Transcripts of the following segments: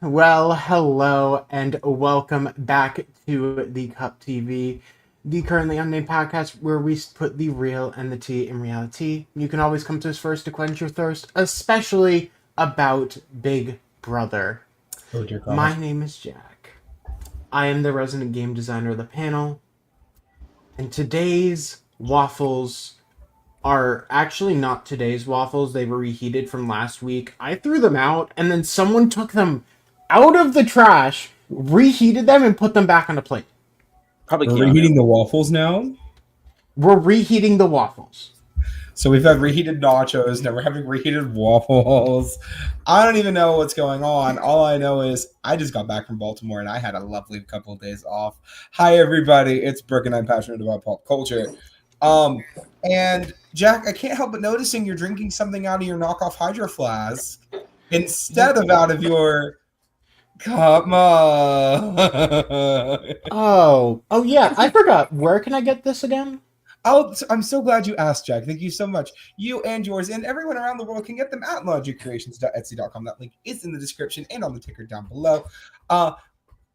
Well, hello, and welcome back to the Cup TV, the Currently Unnamed Podcast, where we put the real and the tea in reality. You can always come to us first to quench your thirst, especially about Big Brother. Oh dear God. My name is Jack. I am the resident game designer of the panel, and today's waffles are actually not today's waffles. They were reheated from last week. I threw them out, and then someone took them out of the trash, reheated them, and put them back on a plate. Probably We're Keanu. reheating the waffles now. We're reheating the waffles. So we've had reheated nachos. Now we're having reheated waffles. I don't even know what's going on. All I know is I just got back from Baltimore and I had a lovely couple of days off. Hi everybody, it's Brook and I'm passionate about pop culture. And Jack, I can't help but noticing you're drinking something out of your knockoff hydro flask instead of out of your Come on. Oh yeah, I forgot. Where can I get this again? I'm so glad you asked, Jack. Thank you so much. You and yours and everyone around the world can get them at logicreations.etsy.com. That link is in the description and on the ticker down below.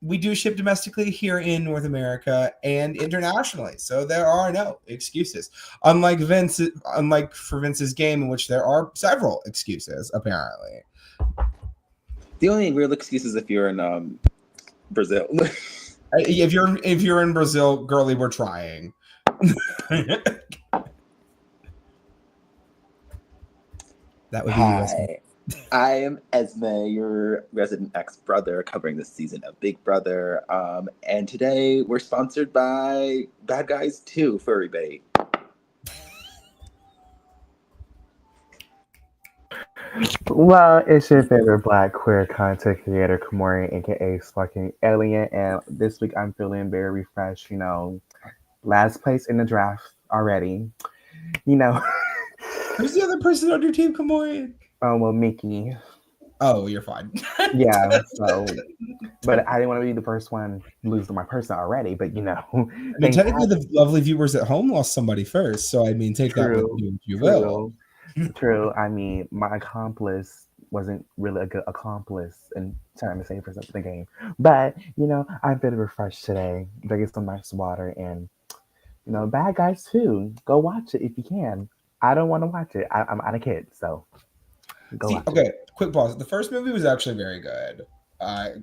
We do ship domestically here in North America and internationally, so there are no excuses. Unlike for Vince's game, in which there are several excuses, apparently. The only real excuse is if you're in Brazil. If you're in Brazil, girly, we're trying. That would be Hi, I am Esme, your resident ex-brother, covering this season of Big Brother. And today we're sponsored by Bad Guys 2 Furry Bait. Well, it's your favorite black queer content creator, KaMorian, aka fucking alien, and this week I'm feeling very refreshed. Last place in the draft already. Who's the other person on your team, KaMorian? Well, Mickey. Oh, you're fine. Yeah. So, but I didn't want to be the first one to lose to my person already. But I mean, technically, the lovely viewers at home lost somebody first, so I mean, take that with you if you will. True. I mean, my accomplice wasn't really a good accomplice in trying to save herself in the game. But, I'm feeling refreshed today. Drinking some nice water and, Bad Guys too. Go watch it if you can. I don't want to watch it. I'm not a kid, so go watch it. Okay, quick pause. The first movie was actually very good. I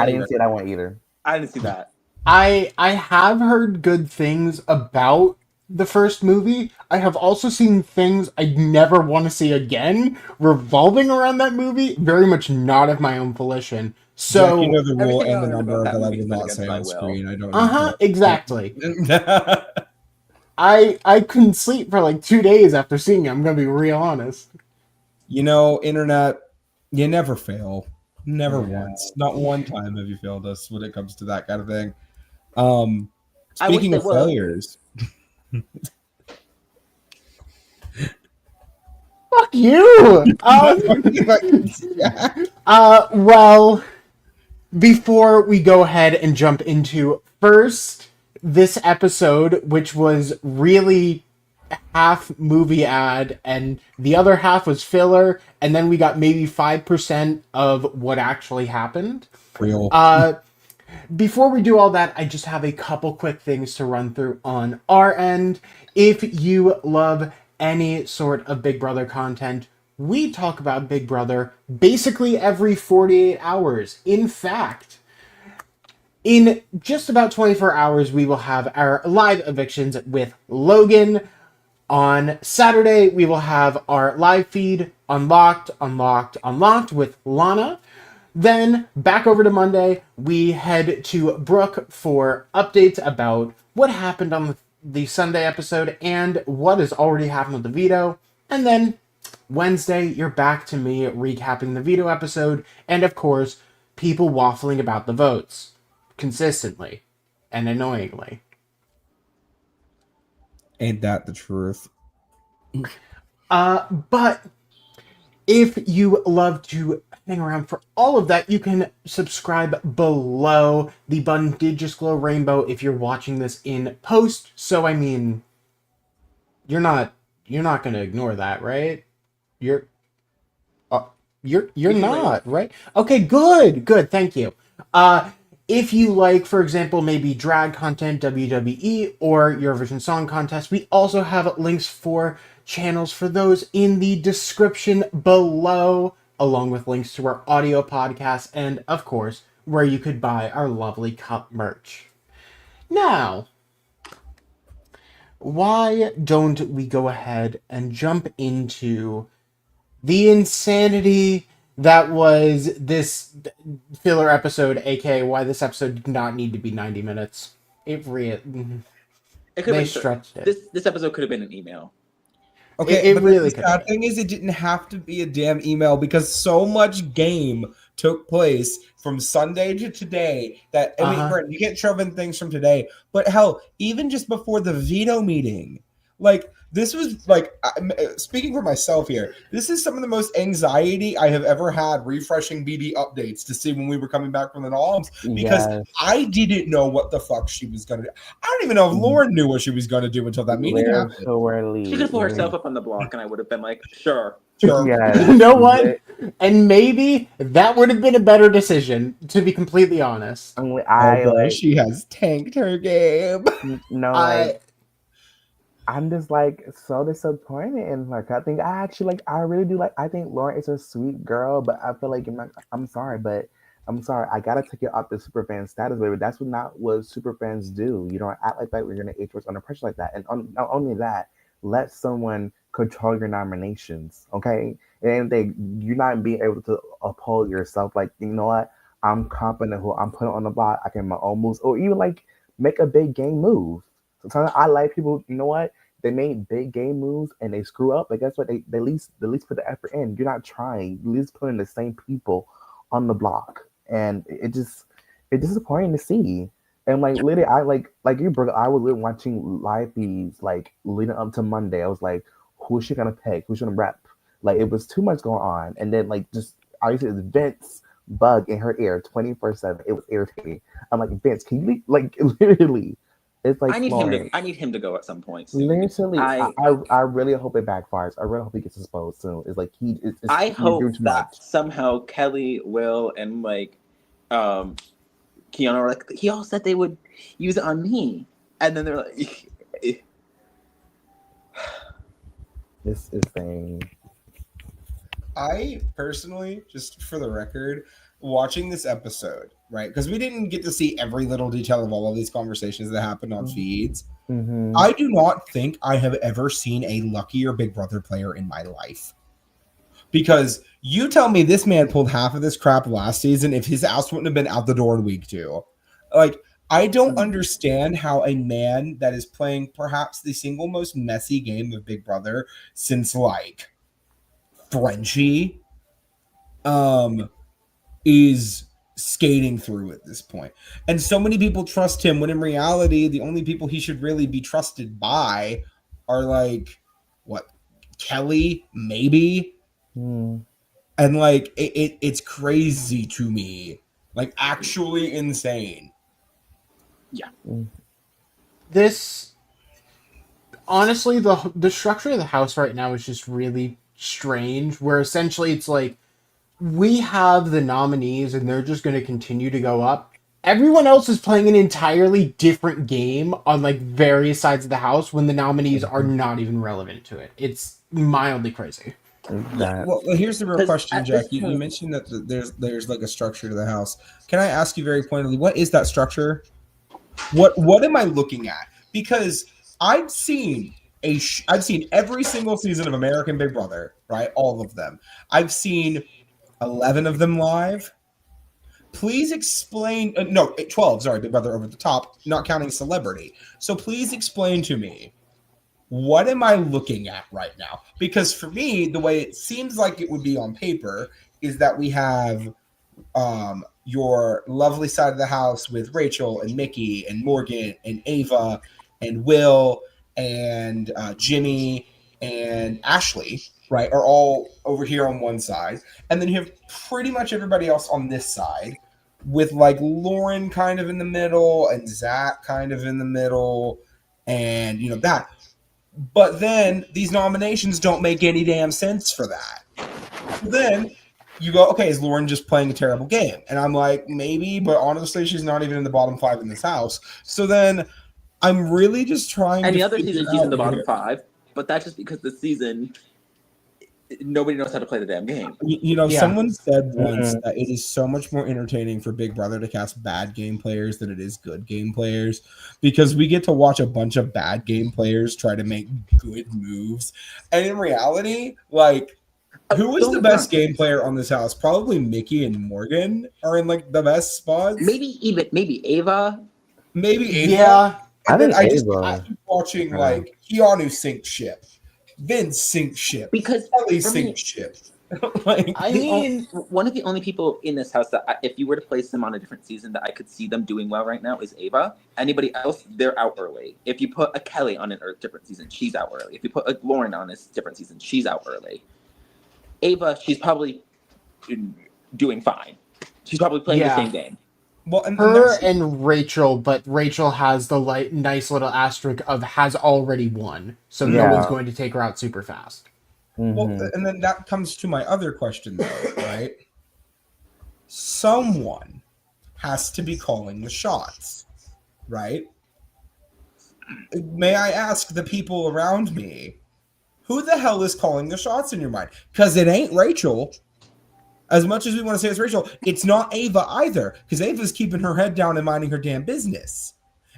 didn't see that one either. I didn't see that. I have heard good things about the first movie. I have also seen things I'd never want to see again revolving around that movie, very much not of my own volition. So, Jack, the rule everything and the I heard number about that that I movie will is not say against on my will. screen. I don't exactly. Exactly. I couldn't sleep for like 2 days after seeing it. I'm gonna be real honest. Internet, you never fail. Never Yeah. once. Not one time have you failed us when it comes to that kind of thing. Speaking of failures. Fuck you! Well, before we go ahead and jump into first this episode, which was really half movie ad and the other half was filler, and then we got maybe 5% of what actually happened. Real. Before we do all that, I just have a couple quick things to run through on our end. If you love any sort of Big Brother content, we talk about Big Brother basically every 48 hours. In fact, in just about 24 hours, we will have our live evictions with Logan. On Saturday, we will have our live feed unlocked with Lana. Then, back over to Monday, we head to Brook for updates about what happened on the Sunday episode and what has already happened with the Veto. And then, Wednesday, you're back to me recapping the Veto episode, and of course, people waffling about the votes. Consistently. And annoyingly. Ain't that the truth? But if you love to hang around for all of that, you can subscribe below. The button did just glow rainbow if you're watching this in post. So I mean, you're not gonna ignore that, right? You're We can not, right? Okay, good. Thank you. If you like, for example, maybe drag content, WWE, or Eurovision Song Contest, we also have links for channels for those in the description below, along with links to our audio podcast, and of course, where you could buy our lovely cup merch. Now, why don't we go ahead and jump into the insanity that was this filler episode, aka why this episode did not need to be 90 minutes. It really, It could they have been stretched it. This episode could have been an email. Okay, It but really the could have sad thing is it didn't have to be a damn email because so much game took place from Sunday to today that I mean, Brent, you can't shove in things from today, but hell, even just before the veto meeting, like this was like speaking for myself here. This is some of the most anxiety I have ever had refreshing BB updates to see when we were coming back from the noms because I didn't know what the fuck she was gonna do. I don't even know if Lauren knew what she was gonna do until that meeting happened. She could have put herself up on the block, and I would have been like, sure. Yes. You know what? And maybe that would have been a better decision, to be completely honest. She has tanked her game. No, I'm just like so disappointed, and like I think I really do like. I think Lauren is a sweet girl, but I feel like I'm sorry, I gotta take it off the superfan status, baby. That's not what superfans do. You don't act like that when you're gonna age under pressure like that. And not only that, let someone control your nominations, okay? And you're not being able to uphold yourself. Like, you know what? I'm confident who I'm putting on the block. I can make my own moves, or even like make a big game move. Sometimes I like people. You know what? They made big game moves and they screw up. But guess what? They at least put the effort in. You're not trying. You're at least putting the same people on the block, and it's disappointing to see. And like literally, I like you, Brook. I was watching live feeds like leading up to Monday. I was like, who's she gonna pick? Who's she gonna rep? Like it was too much going on. And then like just obviously it's Vince bug in her ear 24/7. It was irritating. I'm like, Vince, can you like literally? It's like I need him to go at some point soon. Literally, I really hope it backfires. I really hope he gets exposed soon. It's like I hope that somehow Kelly, Will, and like Keanu are like, he all said they would use it on me, and then they're like, it's insane. I personally, just for the record, watching this episode, right? Because we didn't get to see every little detail of all of these conversations that happened on feeds. Mm-hmm. I do not think I have ever seen a luckier Big Brother player in my life. Because you tell me this man pulled half of this crap last season if his ass wouldn't have been out the door in week 2. Like, I don't understand how a man that is playing perhaps the single most messy game of Big Brother since like Frenchie is skating through at this point. And so many people trust him when in reality the only people he should really be trusted by are like Kelly maybe. And like it's crazy to me, like actually insane. Yeah. This honestly, the structure of the house right now is just really strange, where essentially it's like we have the nominees and they're just going to continue to go up. Everyone else is playing an entirely different game on like various sides of the house when the nominees are not even relevant to it. It's mildly crazy. Well, here's the real question, Jack. You mentioned that there's like a structure to the house. Can I ask you very pointedly, what is that structure? What am I looking at? Because I've seen every single season of American Big Brother, right? All of them. I've seen 11 of them live. Please explain. 12. Sorry, Big Brother Over the Top, not counting Celebrity. So please explain to me, what am I looking at right now? Because for me, the way it seems like it would be on paper is that we have your lovely side of the house with Rachel and Mickey and Morgan and Ava and Will and Jimmy and Ashley, right, are all over here on one side. And then you have pretty much everybody else on this side with like Lauren kind of in the middle and Zach kind of in the middle and, you know, that. But then these nominations don't make any damn sense for that. Then you go, okay, is Lauren just playing a terrible game? And I'm like, maybe, but honestly, she's not even in the bottom 5 in this house. So then I'm really just trying Any to other figure season, she's in the out bottom here. 5, but that's just because this season, nobody knows how to play the damn game. You know, Yeah. someone said once Mhm. that it is so much more entertaining for Big Brother to cast bad game players than it is good game players, because we get to watch a bunch of bad game players try to make good moves. And in reality, like, who is the best game player on this house? Probably Mickey and Morgan are in like the best spots. Maybe Ava. Maybe Ava. Yeah. And I then think I just Ava. keep watching like Keanu sink ship, Vince sink ship, Because Ellie for me, sink ship. Like, I mean, one of the only people in this house that if you were to place them on a different season that I could see them doing well right now is Ava. Anybody else, they're out early. If you put a Kelly on a different season, she's out early. If you put a Lauren on a different season, she's out early. Ava, she's probably doing fine. She's probably playing the same game. well, and her that's, and Rachel, but Rachel has the nice little asterisk of has already won, so no Yeah. one's going to take her out super fast. well, Mhm. and then that comes to my other question though, right? Someone has to be calling the shots, right? May I ask the people around me, who the hell is calling the shots in your mind? Because it ain't Rachel. As much as we want to say it's Rachel, it's not Ava either, because Ava's keeping her head down and minding her damn business.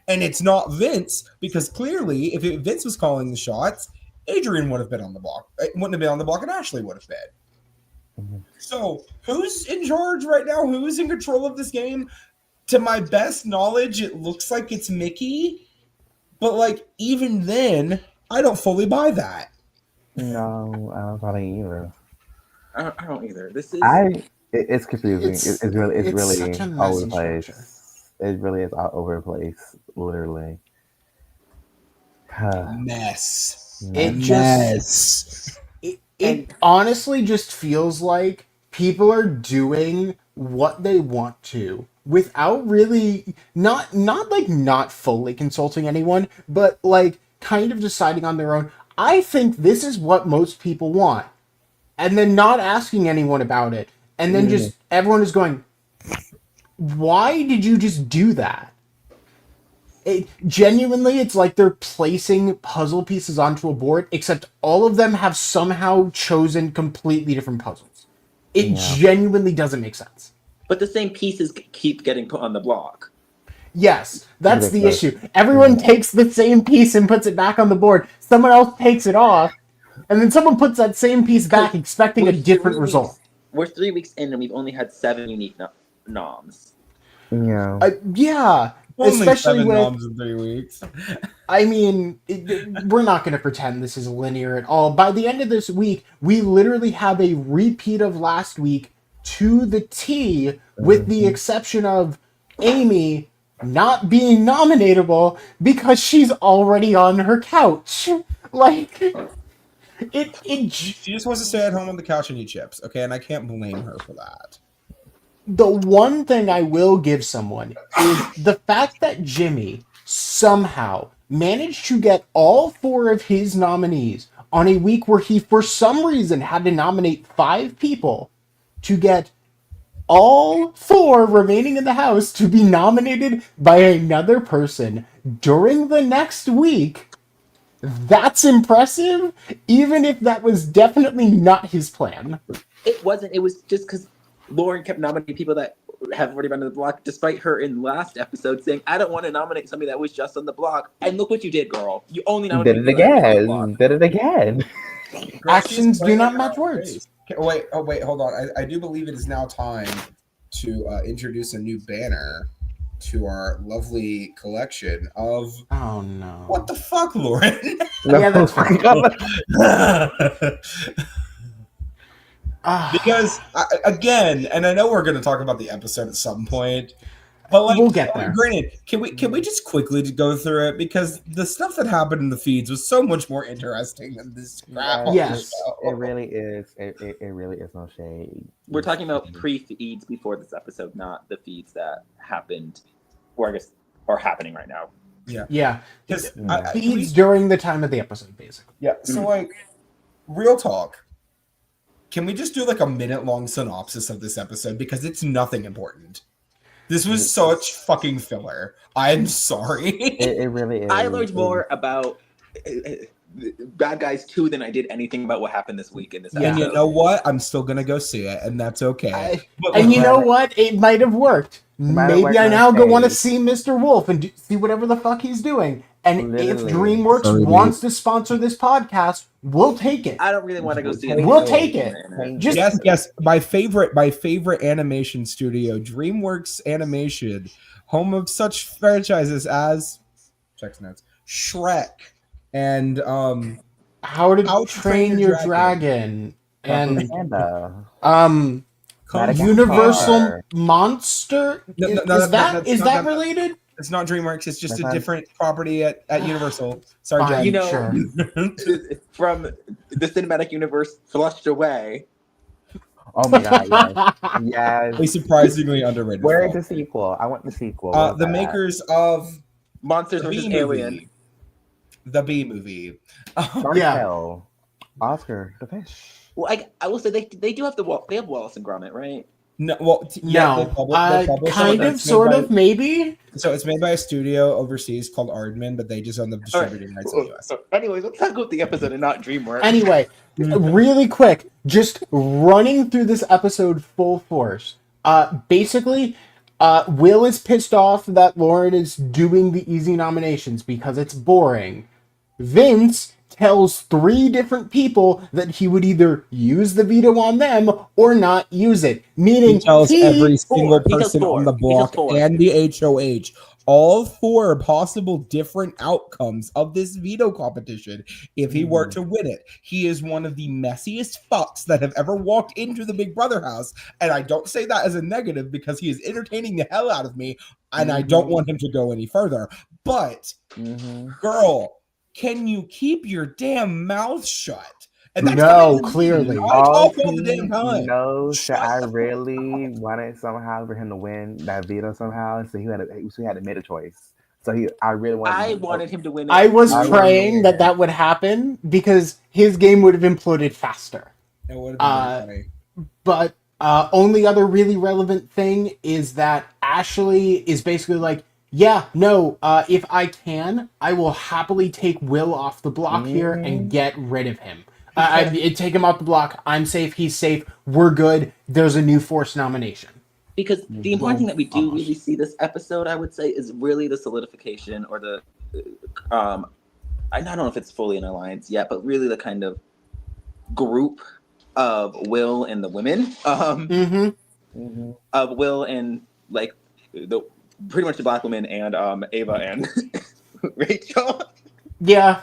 And it's not Vince, because clearly, if Vince was calling the shots, Adrian would have been on the block. It wouldn't have been on the block, and Ashley would have been. Mhm. So, who's in charge right now? Who's in control of this game? To my best knowledge, it looks like it's Mickey. But, like, even then, I don't fully buy that. No, I don't probably either. I don't either. This is It's confusing. It's It's really such a all over messy the structure. place. It really is all over the place, literally. Mess. It Mess. it honestly just feels like people are doing what they want to without really not fully consulting anyone, but like kind of deciding on their own. I think this is what most people want, and then not asking anyone about it, and then just everyone is going, why did you just do that? Genuinely, it's like they're placing puzzle pieces onto a board, except all of them have somehow chosen completely different puzzles. It Yeah. genuinely doesn't make sense. but the same pieces keep getting put on the block. Yes, that's the Ridiculous. issue. Everyone takes the same piece and puts it back on the board. Someone else takes it off, and then someone puts that same piece back, expecting a We're different 3 result. weeks- We're 3 weeks in, and we've only had 7 unique noms. Yeah. Yeah, Only especially 7 with. noms in 3 weeks. I mean, we're not going to pretend this is linear at all. By the end of this week, we literally have a repeat of last week to the T, with the exception of Amy not being nominatable because she's already on her couch. Like, She just wants to stay at home on the couch and eat chips, okay? And I can't blame her for that. the one thing I will give someone is the fact that Jimmy somehow managed to get all 4 of his nominees on a week where he, for some reason, had to nominate 5 people to get all 4 remaining in the house to be nominated by another person during the next week. That's impressive, even if that was definitely not his plan. It wasn't. It was just because Lauren kept nominating people that have already been on the block, despite her in last episode saying, I don't want to nominate somebody that was just on the block. And look what you did, girl. You only Did nominated it people that were on the block. again. Did it again. Actions do She's not playing match her words. face. Wait, hold on. I do believe it is now time to introduce a new banner to our lovely collection of Oh no. what the fuck, Lauren? Yeah, that's fine. Because again, and I know we're going to talk about the episode at some point, but like, We'll get there. Granted, can we just quickly go through it, because the stuff that happened in the feeds was so much more interesting than this crap. on Yes. the show. It really is. It really is no shade. We're talking about pre-feeds before this episode, not the feeds that happened, or I guess are happening right now. Yeah. Because Feeds during the time of the episode, basically. yeah, so like, real talk. Can we just do like a minute-long synopsis of this episode because it's nothing important? This was such fucking filler. I'm sorry. It really is. I learned more about Bad Guys 2 than I did anything about what happened this week in this And episode. you know what? I'm still gonna go see it, and that's okay. And you know what? It might have worked. Maybe I now go want to see Mr. Wolf and see whatever the fuck he's doing. And if DreamWorks wants to sponsor this podcast, we'll take it. I don't really want to go see it. We'll take it. Yes. My favorite animation studio, DreamWorks Animation, home of such franchises as checks notes, Shrek, and How to Train Your Dragon, and Universal Monster. Is that related? It's not DreamWorks. It's just a different property at Universal. Sorry, Jen. You know, from the cinematic universe flushed away. Oh my god! Yes. A surprisingly underrated. Where's the sequel? I want the sequel. The makers of Monsters vs. Alien. The B movie. Oscar the Fish. Well, I will say they do have they have Wallace and Gromit, right? No, well, kind of, sort of, maybe. So it's made by a studio overseas called Aardman, but they just own the distributing rights in the US. Anyways, let's talk about the episode and not DreamWorks. Anyway, really quick, just running through this episode full force. Basically, Will is pissed off that Lauren is doing the easy nominations because it's boring. Vince tells 3 different people that he would either use the veto on them or not use it. Meaning he tells every single person on the block and the HOH all 4 possible different outcomes of this veto competition if he were to win it. He is one of the messiest fucks that have ever walked into the Big Brother house, and I don't say that as a negative because he is entertaining the hell out of me, and I don't want him to go any further. But, girl, can you keep your damn mouth shut? And that's clearly. I talk all the damn time. I really wanted somehow for him to win that veto somehow. So he had to make a choice. So I really wanted him to win it. I was praying that would happen because his game would have imploded faster. It would have been funny. But only other really relevant thing is that Ashley is basically like, if I can, I will happily take Will off the block here and get rid of him. Take him off the block. I'm safe. He's safe. We're good. There's a new Force nomination. Because the important thing that we do really see this episode, I would say, is really the solidification or the, I don't know if it's fully an alliance yet, but really the kind of group of Will and the women, of Will and like pretty much the black women and Ava and Rachel. Yeah.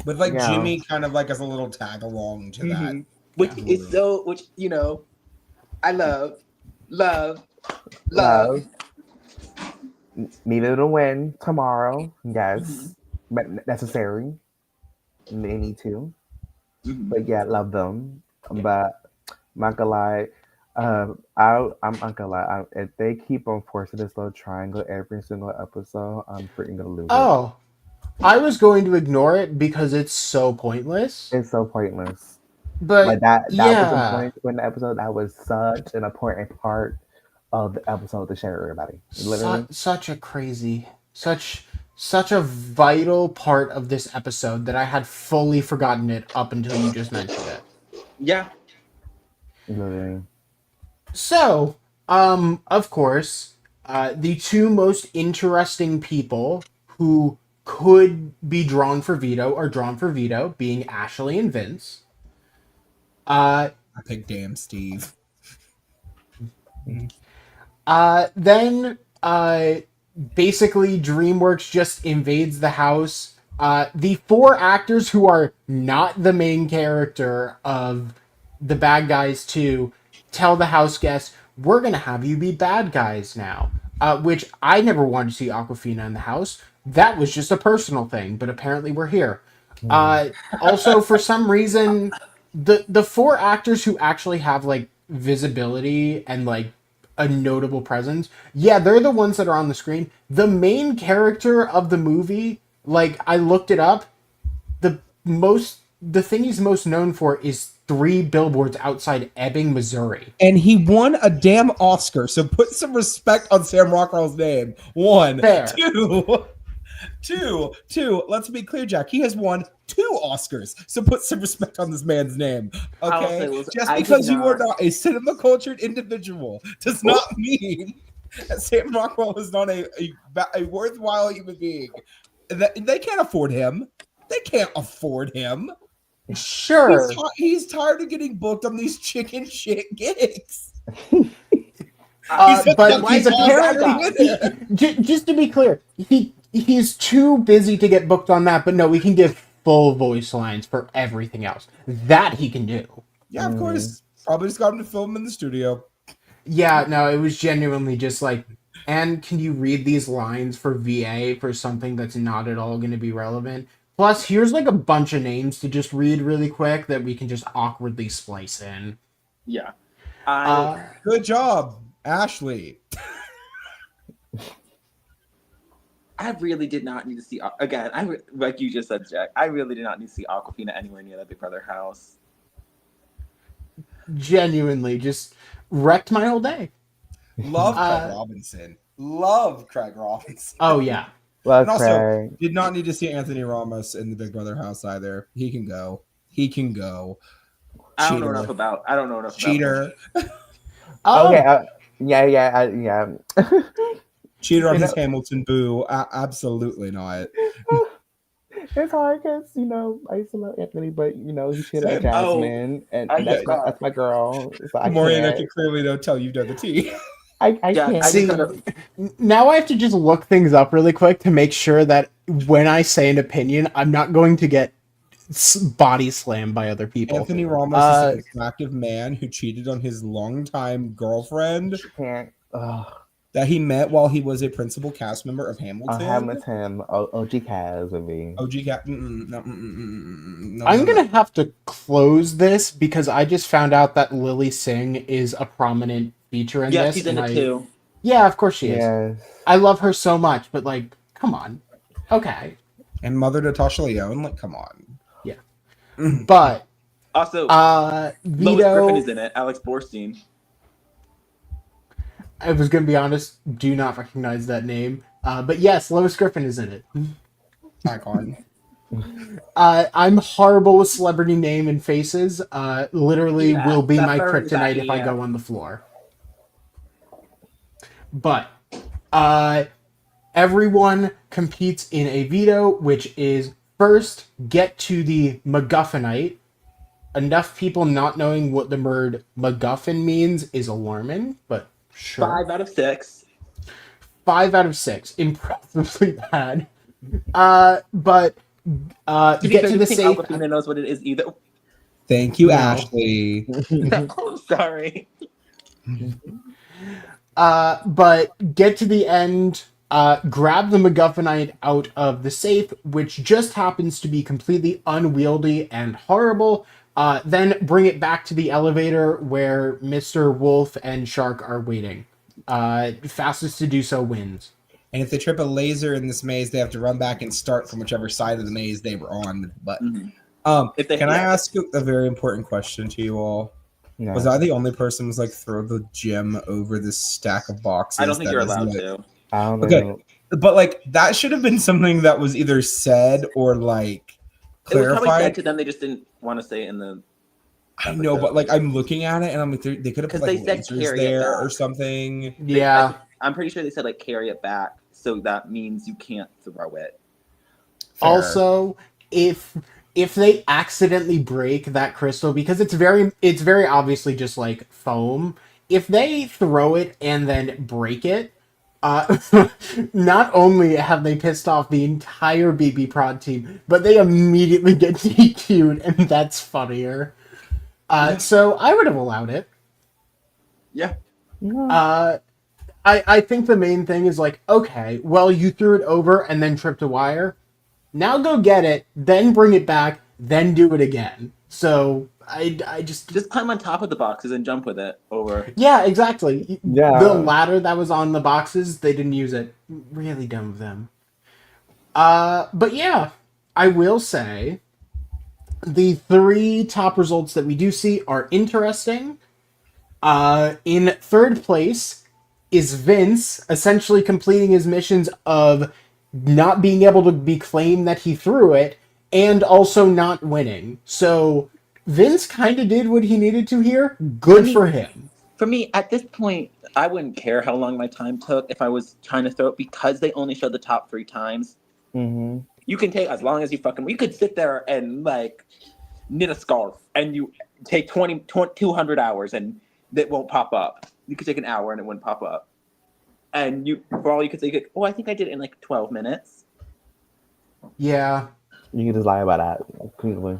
With Jimmy kind of like as a little tag along to that. Which you know, I love. Needed to win tomorrow. Yes. But necessary. They need to. But yeah, love them. But I'm not gonna lie. I'm not gonna lie. If they keep on forcing this little triangle every single episode, I'm freaking gonna lose it. I was going to ignore it because it's so pointless. It's so pointless. But that was the point in the episode. That was such an important part of the episode to share everybody. Literally. Such a vital part of this episode that I had fully forgotten it up until you just mentioned it. Yeah. Literally. So, of course, the 2 most interesting people who could be drawn for veto are drawn for veto, being Ashley and Vince. I picked damn Steve. Then basically DreamWorks just invades the house. The 4 actors who are not the main character of the Bad Guys 2 tell the house guests, we're going to have you be bad guys now. Which I never wanted to see Awkwafina in the house. That was just a personal thing, but apparently we're here. Also, for some reason, the 4 actors who actually have visibility and a notable presence, they're the ones that are on the screen. The main character of the movie, I looked it up, the most the thing he's most known for is 3 billboards outside Ebbing, Missouri. And he won a damn Oscar, so put some respect on Sam Rockwell's name. 1, Fair. 2. Let's be clear, Jack. He has won 2 Oscars, so put some respect on this man's name. Okay, just because you are not a cinema cultured individual does not mean that Sam Rockwell is not a worthwhile human being. They can't afford him. They can't afford him. Sure. He's tired of getting booked on these chicken shit gigs. But he's apparently, just to be clear, he's too busy to get booked on that, but no, we can give full voice lines for everything else. That he can do. Yeah, of course. Probably just got him to film in the studio. Yeah, no, it was genuinely just like, and can you read these lines for VA for something that's not at all going to be relevant? Plus, here's like a bunch of names to just read really quick that we can just awkwardly splice in. Yeah. Good job, Ashley. I really did not need to see, again, like you just said, Jack, I really did not need to see Aquafina anywhere near that Big Brother house. Genuinely, just wrecked my whole day. Love Craig Robinson. Love Craig Robinson. Oh, yeah. Love And also, Craig. did not need to see Anthony Ramos in the Big Brother house either. He can go. I don't know enough about Cheater. Oh, Okay. Yeah. Cheater on his Hamilton boo. Absolutely not. It's hard because, I used to love Anthony, but, he cheated on Same. Jasmine, and that's my girl. So KaMorian, I can clearly don't tell you know the tea. I Yeah, can't. see, now I have to just look things up really quick to make sure that when I say an opinion, I'm not going to get body slammed by other people. Anthony Ramos is an attractive man who cheated on his longtime girlfriend Can't. that he met while he was a principal cast member of Hamilton. Hamilton. OG Kaz would be. OG cat. I'm going to have to close this because I just found out that Lily Singh is a prominent feature in Yeah, this. she's in and it too. Yeah, of course she is. Yes. I love her so much, but like, come on. Okay. And Mother Natasha Leone, like, come on. Yeah. But Also, Lois Veto, Griffin is in it. Alex Borstein. I was going to be honest, do not recognize that name. But yes, Lois Griffin is in it. Icon. I'm horrible with celebrity name and faces. Literally Yeah, will be that my burns kryptonite at if I you. go on the floor. But everyone competes in a veto, which is first get to the MacGuffinite. Enough people not knowing what the word MacGuffin means is alarming, but sure. 5 out of 6. 5 out of 6. Impressively bad. But To be get fair, to you the think safe. Aquafina knows what it is either. Thank you, No. Ashley. I'm sorry. But get to the end, grab the MacGuffinite out of the safe, which just happens to be completely unwieldy and horrible. Then bring it back to the elevator where Mr. Wolf and Shark are waiting. Fastest to do so wins. And if they trip a laser in this maze, they have to run back and start from whichever side of the maze they were on with the button. Can I ask a very important question to you all? No. Was I the only person who was like throw the gem over this stack of boxes? I don't think that you're is, allowed like- to. I don't Okay. know. But like that should have been something that was either said or like It was probably said clarified. to them. They just didn't want to say it in the. I know, but like I'm looking at it and I'm like, they could have put 'Cause like they said lasers carry it there back. or something. Yeah. I'm pretty sure they said like carry it back, so that means you can't throw it. Fair. Also, if they accidentally break that crystal, because it's very obviously just like foam, if they throw it and then break it, not only have they pissed off the entire BB Prod team, but they immediately get DQ'd, and that's funnier. So I would have allowed it. Yeah. I think the main thing is like, okay, well, you threw it over and then tripped a wire. Now go get it, then bring it back, then do it again. So I just climb on top of the boxes and jump with it over. Yeah, exactly. Yeah. The ladder that was on the boxes, they didn't use it. Really dumb of them. But yeah, I will say The three top results that we do see are interesting. In third place is Vince, essentially completing his missions of not being able to be claimed that he threw it, and also not winning. So Vince kind of did what he needed to here. Good for him. For me, at this point, I wouldn't care how long my time took if I was trying to throw it, because they only showed the top 3 times. Mm-hmm. You can take as long as you fucking... You could sit there and, like, knit a scarf, and you take 200 hours, and it won't pop up. You could take an hour, and it wouldn't pop up. And you, for all you could say, I think I did it in, like, 12 minutes. Yeah. You can just lie about that completely.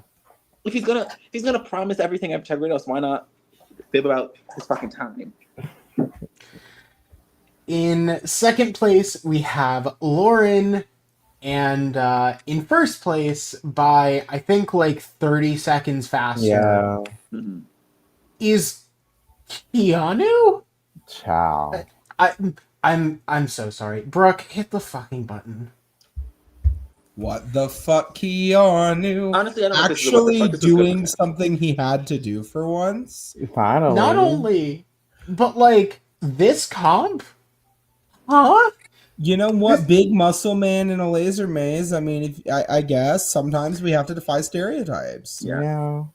If he's gonna promise everything after everybody else, why not fib about his fucking time? In second place, we have Lauren, and in first place, by I think like 30 seconds faster, Yeah. Mm-hmm. is Keanu? Ciao. I'm so sorry. Brooke, hit the fucking button. What the fuck, Keanu? Honestly, I don't know if Actually this is good doing for something he had to do for once? Finally. Not only, but like this comp? Huh? You know what? Big muscle man in a laser maze. I mean, I guess sometimes we have to defy stereotypes. Yeah.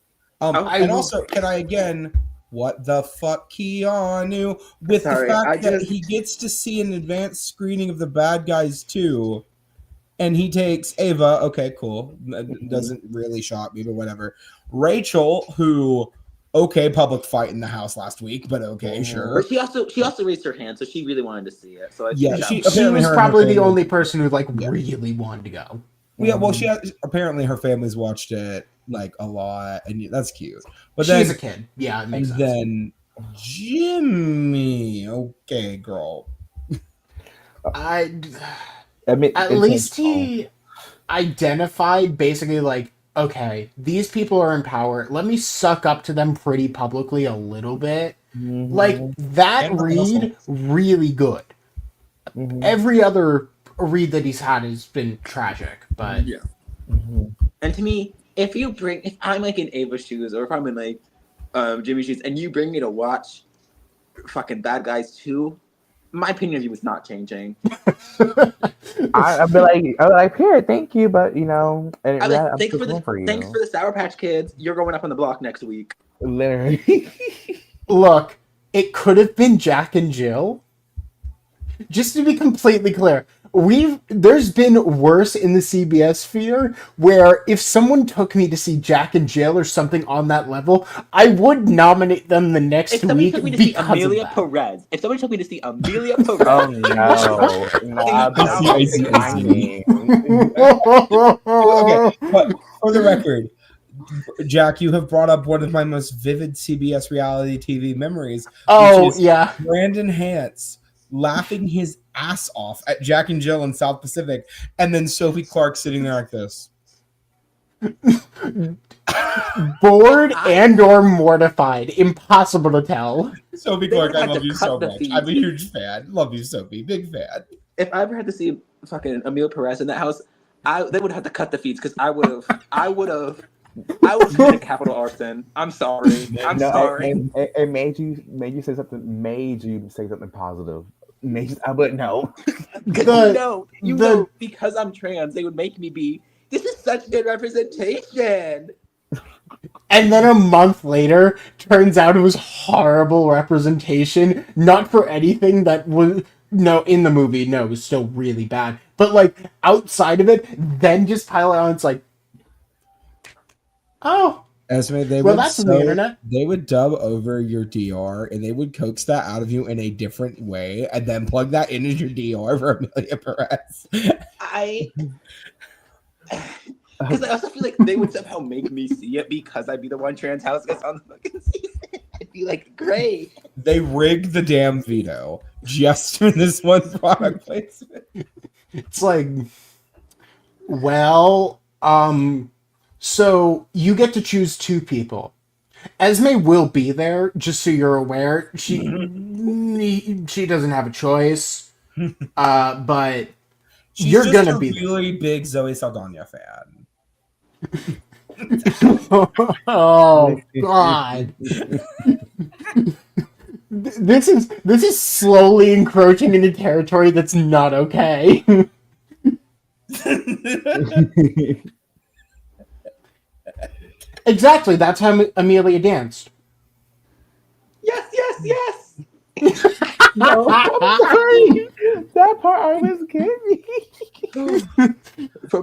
And also, can I again, what the fuck, Keanu? With Sorry, the fact that he gets to see an advanced screening of The Bad Guys 2, and he takes Ava. Okay, cool. Doesn't really shock me, but whatever. Rachel, who, okay, public fight in the house last week, but okay, sure. But she also raised her hand, so she really wanted to see it. So Yeah, she She was probably the only person who like Yeah. really wanted to go. Yeah, well, apparently her family's watched it like a lot, and that's cute. But She's then, a kid. Yeah, it makes and sense. then Jimmy, okay, girl. At least he identified basically like, okay, these people are in power. Let me suck up to them pretty publicly a little bit. Mm-hmm. Like that And read, really good. Mm-hmm. Every other read that he's had has been tragic, but yeah. Mm-hmm. And to me, if I'm like in Ava's shoes, or if I'm in like Jimmy's shoes, and you bring me to watch fucking Bad Guys 2, my opinion of you is not changing. I'd be like, here, thank you, but you know, and I'm like, I'm thanks still for you. thanks for the Sour Patch Kids. You're going up on the block next week. Literally. look, it could have been Jack and Jill. Just to be completely clear, there's been worse in the CBS sphere where if someone took me to see Jack and Jill or something on that level, I would nominate them the next If somebody week took me to see because Amelia of that. Perez, if somebody took me to see Amelia Perez, Oh no! I see. Okay, but for the record, Jack, you have brought up one of my most vivid CBS reality TV memories. Oh, which is yeah. Brandon Hance laughing his ass off at Jack and Jill in South Pacific, and then Sophie Clark sitting there like this. Bored and or mortified. Impossible to tell. Sophie They Clark, would I have love to you cut so the much. feed. I'm a huge fan. Love you, Sophie. Big fan. if I ever had to see fucking Amelia Perez in that house, they would have to cut the feeds because I would have committed capital arson. I'm sorry. I'm sorry. It made you say something positive. I wouldn't know. You know, because I'm trans, they would make me be. This is such good representation. And then a month later, turns out it was horrible representation. Not for anything that was... No, in the movie, no, it was still really bad. But, like, outside of it, then just pile it on, it's like... Oh, Esme, that's on the internet. They would dub over your DR and they would coax that out of you in a different way and then plug that into your DR for Amelia Perez. Because I also feel like they would somehow make me see it because I'd be the one trans house guest on the fucking season. I'd be like, great. They rigged the damn veto just in this one product placement. It's like, well, so you get to choose 2 people. Esme will be there, just so you're aware. She doesn't have a choice. But She's you're just gonna a be really big Zoe Saldana fan. Oh God! This is slowly encroaching into territory that's not okay. Exactly. That's how Amelia danced. Yes, yes, yes. No, I'm sorry. That part always get me.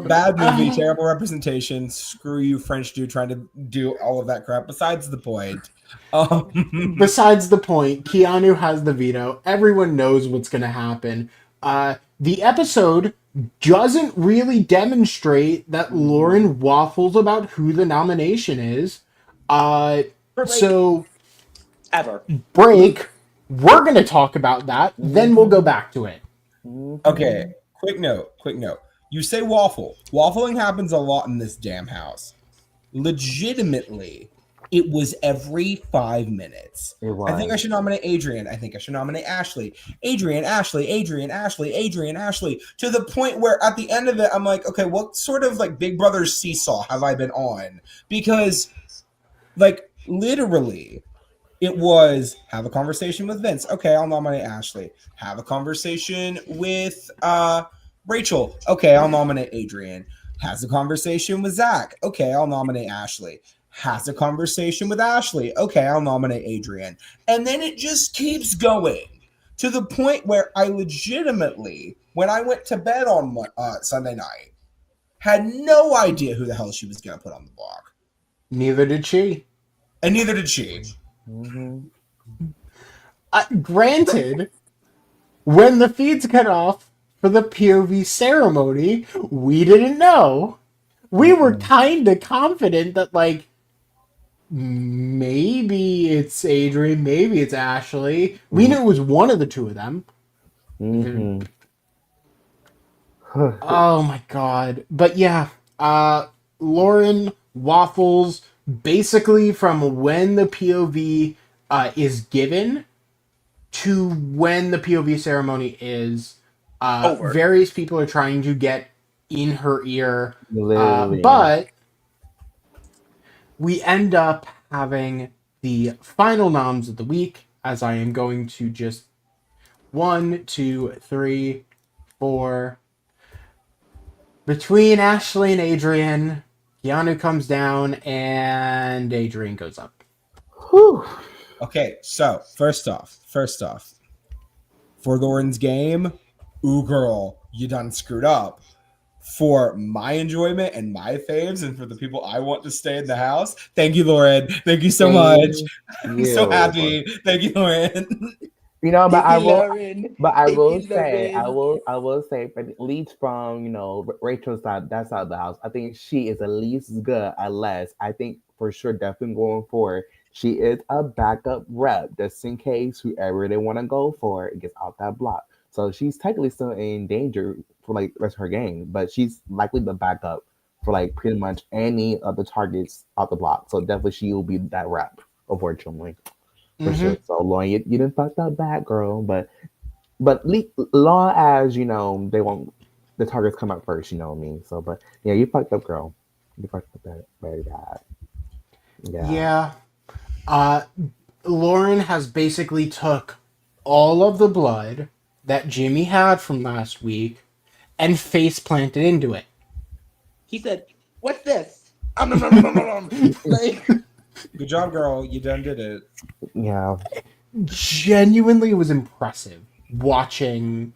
Bad movie, terrible representation. Screw you, French dude trying to do all of that crap. Besides the point. Besides the point, Keanu has the veto. Everyone knows what's going to happen. The episode doesn't really demonstrate that Lauren waffles about who the nomination is. So Ever. break. We're going to talk about that. Then we'll go back to it. Okay, quick note. You say waffle. Waffling happens a lot in this damn house. Legitimately, it was every 5 minutes. I think I should nominate Adrian. I think I should nominate Ashley. Adrian, Ashley. To the point where at the end of it, I'm like, okay, what sort of like Big Brother seesaw have I been on? Because, like, literally, it was have a conversation with Vince. Okay, I'll nominate Ashley. Have a conversation with Rachel. Okay, I'll nominate Adrian. Has a conversation with Zach. Okay, I'll nominate Ashley. Has a conversation with Ashley. Okay, I'll nominate Adrian. And then it just keeps going to the point where I legitimately, when I went to bed on Sunday night, had no idea who the hell she was going to put on the block. Neither did she. And neither did she. Granted, when the feeds cut off for the POV ceremony, we didn't know. We were kind of confident that, like, maybe it's Adrian, maybe it's Ashley. We knew it was one of the two of them. Oh my God. But yeah, Lauren waffles basically from when the POV is given to when the POV ceremony is. Over. Various people are trying to get in her ear, Literally. but we end up having the final noms of the week, as I am going to just 1, 2, 3, 4. Between Ashley and Adrian, Keanu comes down and Adrian goes up. Whew. Okay, so first off, for Lauren's game, ooh girl, you done screwed up. For my enjoyment and my faves, and for the people I want to stay in the house, thank you, Lauren. Thank you so much. I'm so happy. Thank you, Lauren. You know, but I will. Lauren. But I Thank will you, say, Lauren. I will say, but at least from Rachel's side, that side of the house, I think she is at least as good. Unless I think for sure, definitely going forward, she is a backup rep, just in case whoever they want to go for gets out that block. So she's technically still in danger for like the rest of her game, but she's likely the backup for like pretty much any of the targets out the block. So definitely she will be that rep, unfortunately. For sure. So Lauren, you didn't fuck up bad, girl. But long as they won't the targets come up first, you know what I mean. So, but yeah, you fucked up, girl. You fucked up very bad. Yeah. Lauren has basically took all of the blood that Jimmy had from last week and face planted into it. He said, "What's this?" Like, Good job, girl. You done did it. Yeah. Genuinely was impressive watching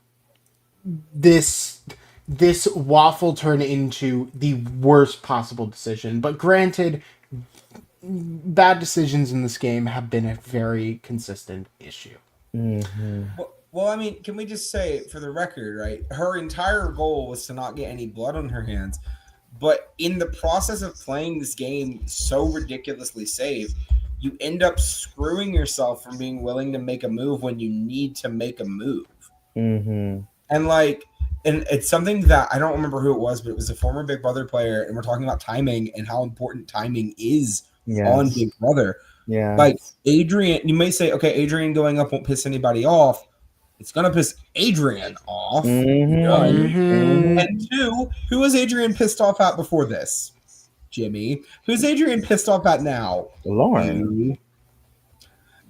this waffle turn into the worst possible decision. But granted, bad decisions in this game have been a very consistent issue. Well, I mean, can we just say, for the record, right? Her entire goal was to not get any blood on her hands. But in the process of playing this game so ridiculously safe, you end up screwing yourself from being willing to make a move when you need to make a move. And it's something that I don't remember who it was, but it was a former Big Brother player, and we're talking about timing and how important timing is on Big Brother. Yeah. Like Adrian, you may say, okay, Adrian going up won't piss anybody off. It's gonna piss Adrian off. One. And two, who was Adrian pissed off at before this? Jimmy. Who's Adrian pissed off at now? Lauren. You.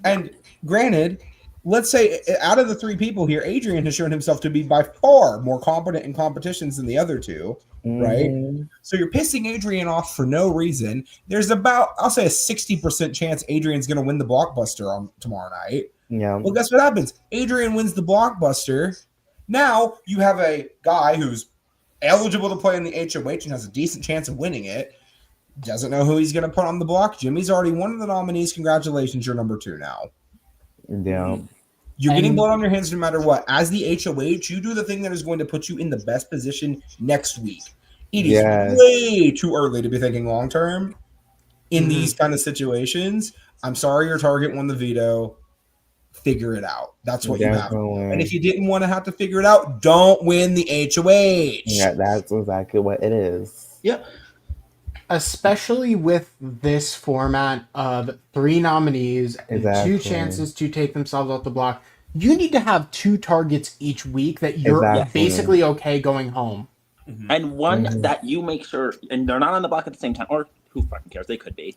And granted, let's say out of the three people here, Adrian has shown himself to be by far more competent in competitions than the other two, right? So you're pissing Adrian off for no reason. There's about, I'll say, a 60% chance Adrian's going to win the blockbuster on tomorrow night. Yeah. Well, guess what happens? Adrian wins the blockbuster. Now you have a guy who's eligible to play in the HOH and has a decent chance of winning it. Doesn't know who he's going to put on the block. Jimmy's already one of the nominees. Congratulations, you're number 2 now. Yeah. You're getting blood on your hands no matter what. As the HOH, you do the thing that is going to put you in the best position next week. It is way too early to be thinking long term in these kind of situations. I'm sorry your target won the veto. Figure it out. That's what you have. And if you didn't want to have to figure it out, don't win the HOH. Yeah, that's exactly what it is. Yep. Especially with this format of 3 nominees and 2 chances to take themselves off the block, you need to have 2 targets each week that you're basically okay going home. And one that you make sure, and they're not on the block at the same time, or who fucking cares? They could be.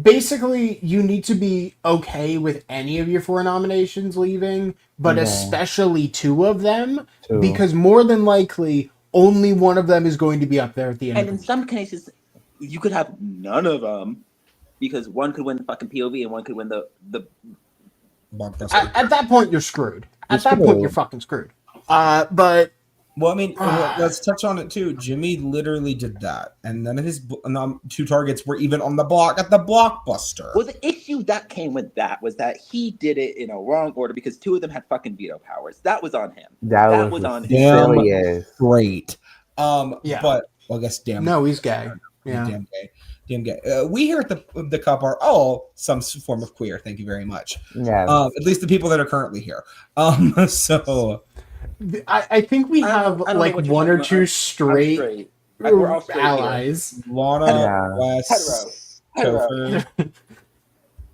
Basically, you need to be okay with any of your 4 nominations leaving, but especially 2 of them, because more than likely, only one of them is going to be up there at the end. And in some cases, you could have none of them, because one could win the fucking POV and one could win the At that point, you're screwed. At that point, you're fucking screwed. But well, I mean, let's touch on it too. Jimmy literally did that, and none of his 2 targets were even on the block at the blockbuster. Well, the issue that came with that was that he did it in a wrong order because 2 of them had fucking veto powers. That was on him. That was on him. Damn great. Yeah. But well, I guess damn. No, he's gay. Yeah. Damn gay. Damn gay. We here at the Cup are all some form of queer. Thank you very much. Yeah. At least the people that are currently here. So. I think we have like 1 or 2 straight we're all straight allies. Here. Lana West Hetero. Topher.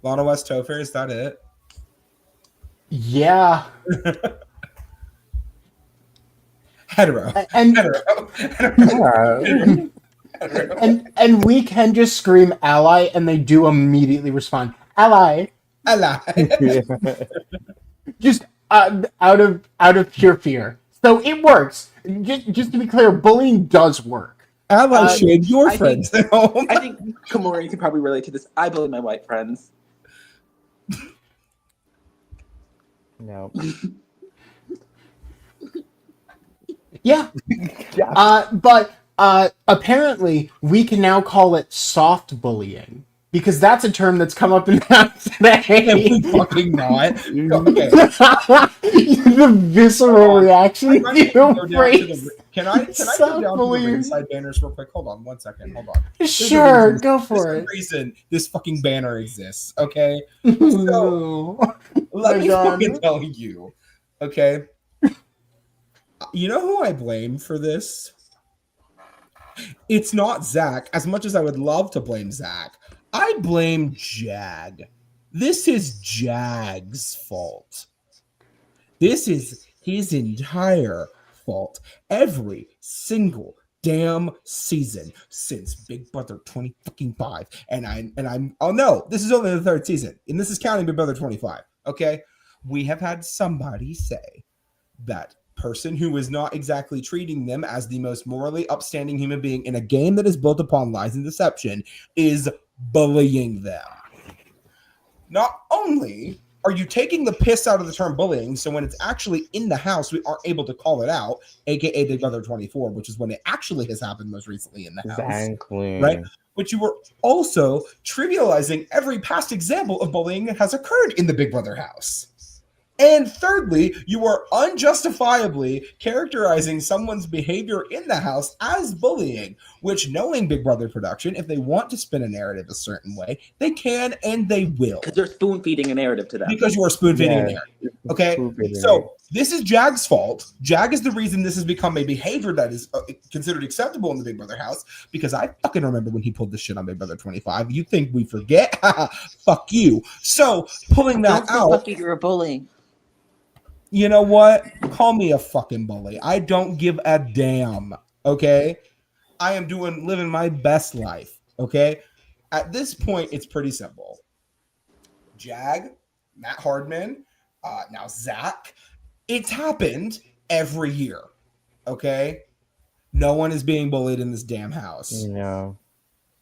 Lana West Topher, is that it? Yeah. Hetero. And Hetero. and we can just scream ally and they do immediately respond. Ally. Ally. Just out of pure fear. So it works. Just to be clear, bullying does work. Ally shade your friends at home. I think KaMorian can probably relate to this. I bully my white friends. No. Yeah. But apparently we can now call it soft bullying. Because that's a term that's come up in that today. Fucking not. Okay. The visceral reaction. Can I go down to the ringside banners real quick? Hold on 1 second. Hold on. Sure, go for it. Reason this fucking banner exists. Okay. So, let me fucking tell you. Okay. You know who I blame for this? It's not Zach. As much as I would love to blame Zach, I blame Jag. This is Jag's fault. This is his entire fault. Every single damn season since Big Brother 25. And I'm oh no, this is only the 3rd season. And this is counting Big Brother 25. Okay? We have had somebody say that person who is not exactly treating them as the most morally upstanding human being in a game that is built upon lies and deception is bullying them. Not only are you taking the piss out of the term bullying, so when it's actually in the house, we aren't able to call it out, aka Big Brother 24, which is when it actually has happened most recently in the house. Exactly. Right? But you were also trivializing every past example of bullying that has occurred in the Big Brother house. And thirdly, you are unjustifiably characterizing someone's behavior in the house as bullying, which, knowing Big Brother production, if they want to spin a narrative a certain way, they can and they will. Because they're spoon-feeding a narrative to them. Because you are spoon-feeding a narrative. Okay? So this is Jag's fault. Jag is the reason this has become a behavior that is considered acceptable in the Big Brother house, because I fucking remember when he pulled this shit on Big Brother 25. You think we forget? Fuck you. So, pulling that out... Fuck you, you're a bully. You know what? Call me a fucking bully. I don't give a damn. Okay? I am living my best life. Okay. At this point, it's pretty simple. Jag, Matt Hardman, now Zach. It's happened every year. Okay. No one is being bullied in this damn house. No.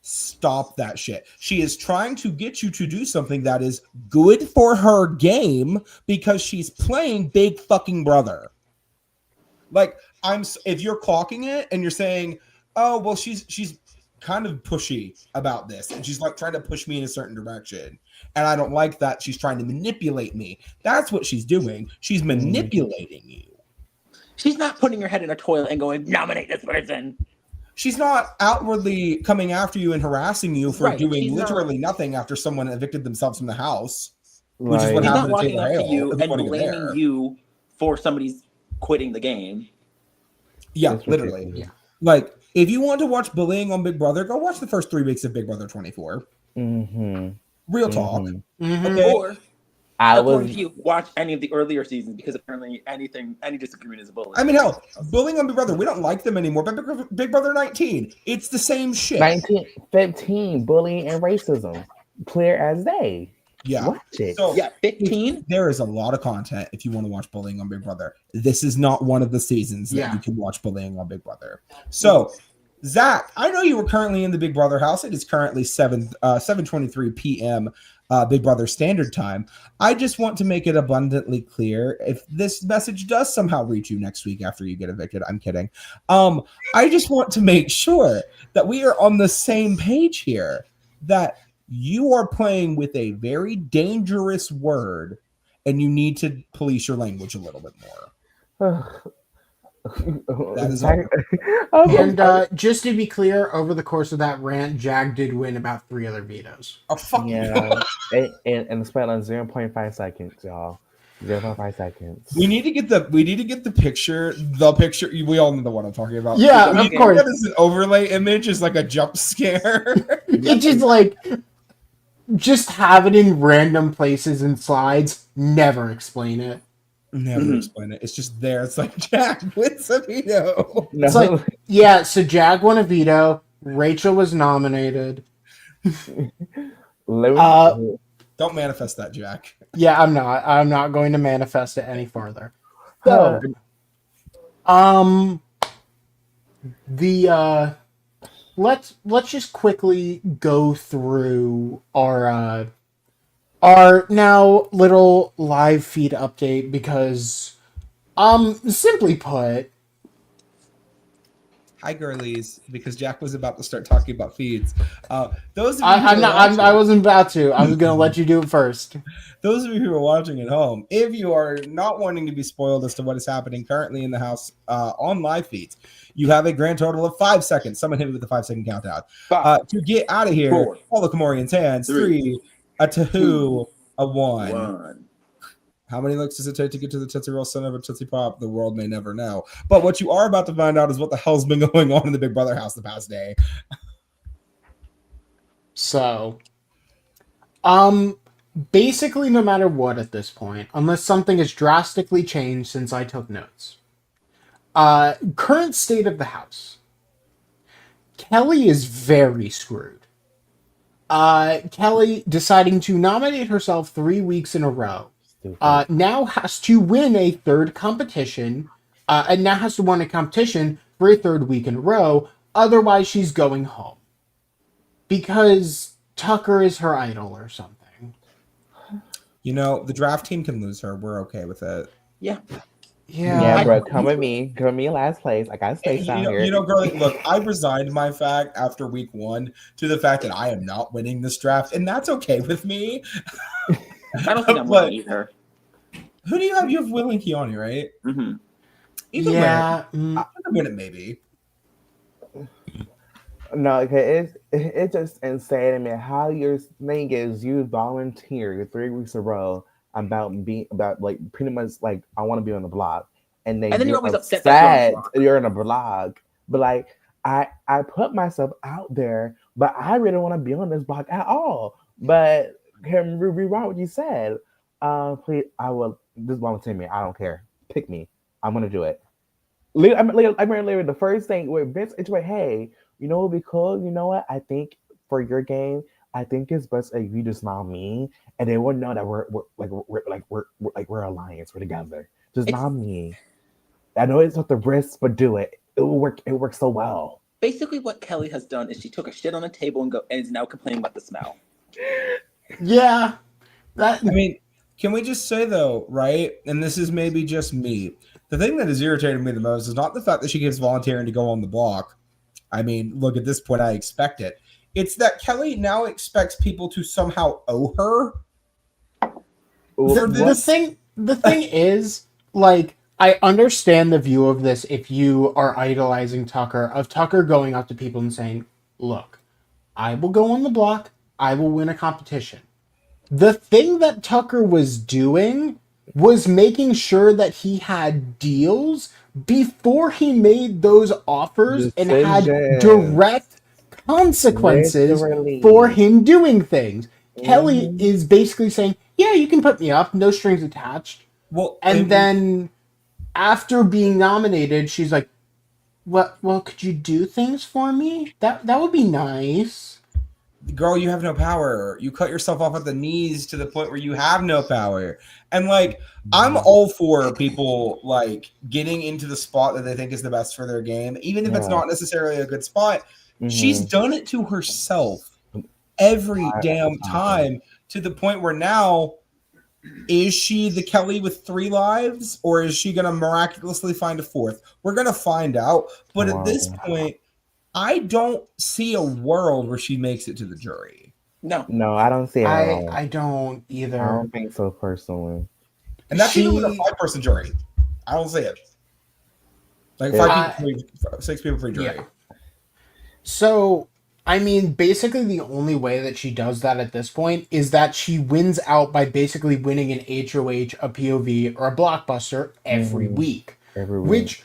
Stop that shit. She is trying to get you to do something that is good for her game because she's playing Big fucking Brother. Like, if you're clocking it and you're saying, oh, well, she's kind of pushy about this and she's like trying to push me in a certain direction and I don't like that, she's trying to manipulate me. That's what she's doing. She's manipulating you. She's not putting her head in a toilet and going, nominate this person. She's not outwardly coming after you and harassing you for doing literally nothing after someone evicted themselves from the house, which is what She's not happened to walking Taylor up to Hale, you if and wanna get blaming there. you for somebody's quitting the game. Yeah, That's literally. ridiculous. Yeah. Like, if you want to watch bullying on Big Brother, go watch the first 3 weeks of Big Brother 24. Mm-hmm. Real talk. Mhm. Okay. Or, according to you, watch any of the earlier seasons because apparently any disagreement is a bully. I mean, hell, bullying on Big Brother, we don't like them anymore. But Big Brother 19, it's the same shit. 1915, bullying and racism. Clear as day. Yeah. Watch it. So, yeah, 15. there is a lot of content if you want to watch bullying on Big Brother. This is not one of the seasons that you can watch bullying on Big Brother. So, Zach, I know you were currently in the Big Brother house. It is currently 7:23 p.m. Big Brother Standard Time. I just want to make it abundantly clear, if this message does somehow reach you next week after you get evicted, I'm kidding. I just want to make sure that we are on the same page here, that you are playing with a very dangerous word and you need to police your language a little bit more. That is all. And just to be clear, over the course of that rant, Jag did win about 3 other vetoes. Oh, fuck Yeah. and spent on 0.5 seconds, y'all. 0.5 seconds. We need to get the picture. The picture. We all know the one I'm talking about. Yeah, We of need to course. get as an overlay image is like a jump scare. It's just like, just have it in random places and slides. Never explain it. Never explain it. It's just there. It's like Jack wins a veto. No. It's like, yeah, so Jag won a veto. Rachel was nominated. Don't manifest that, Jack. Yeah, I'm not. I'm not going to manifest it any further. So, Let's just quickly go through our now little live feed update because simply put, Hi, girlies. Because Jack was about to start talking about feeds. Those of you I wasn't about to. I was gonna let you do it first. Those of you who are watching at home, if you are not wanting to be spoiled as to what is happening currently in the house on live feeds, you have a grand total of 5 seconds. Someone hit me with the 5-second countdown. To get out of here, 4, all the KaMorian's hands. 3, a 2, a 1. 1. How many licks does it take to get to the Tootsie Roll son of a Tootsie Pop? The world may never know. But what you are about to find out is what the hell's been going on in the Big Brother house the past day. So, basically, no matter what at this point, unless something has drastically changed since I took notes. Current state of the house. Kelly is very screwed. Kelly deciding to nominate herself 3 weeks in a row. Now has to win a third competition, and now has to win a competition for a third week in a row. Otherwise, she's going home. Because Tucker is her idol or something. You know, the draft team can lose her. We're okay with it. Yeah. Yeah, bro, come with me. Come with me in last place. I got space out here. You know, girlie, look, I resigned my fact after week 1 to the fact that I am not winning this draft, and that's okay with me. I don't think I'm winning either. Who do you have? You have Will and Keanu, right? Mm-hmm. Either way, I'm gonna win it, maybe. No, okay, it's just insane to me how your thing is you volunteer 3 weeks in a row about like pretty much like I want to be on the blog, and then you're always upset that you're on a blog, but like I put myself out there, but I really don't want to be on this blog at all. But can rewind what you said. Please, I will. Just volunteer me. I don't care. Pick me. I'm gonna do it. I mean, literally, the first thing with Vince, it's like, hey, You know what would be cool? You know what? I think for your game, I think it's best if you just smile me, and they will know that we're alliance. We're together. Just It's smile me. I know it's not the risk, but do it. It will work. It works so well. basically what Kelly has done is she took a shit on a table and is now complaining about the smell. Yeah, that. I mean, can we just say though, right? And this is maybe just me. The thing that has irritated me the most is not the fact that she keeps volunteering to go on the block. I mean, look, at this point, I expect it. It's that Kelly now expects people to somehow owe her. The thing is, like, I understand the view of this if you are idolizing Tucker, of Tucker going up to people and saying, look, I will go on the block, I will win a competition. The thing that Tucker was doing was making sure that he had deals before he made those offers and had direct consequences Literally. for him doing things. Kelly Mhm. is basically saying, yeah, you can put me up, no strings attached. Well, And then after being nominated, she's like, well, could you do things for me? That would be nice. girl, you have no power. You cut yourself off at the knees to the point where you have no power. And like, I'm all for people like getting into the spot that they think is the best for their game, even if it's not necessarily a good spot. She's done it to herself every damn time, to the point where now, is she the Kelly with 3 lives, or is she going to miraculously find a 4th? We're going to find out. But at this point, I don't see a world where she makes it to the jury. No, I don't see it at all. I don't either. I don't think so personally. And that's even with a 5-person jury. I don't see it. Like 6 people for jury. Yeah. So, I mean, basically the only way that she does that at this point is that she wins out by basically winning an HOH, a POV, or a blockbuster every week. Which,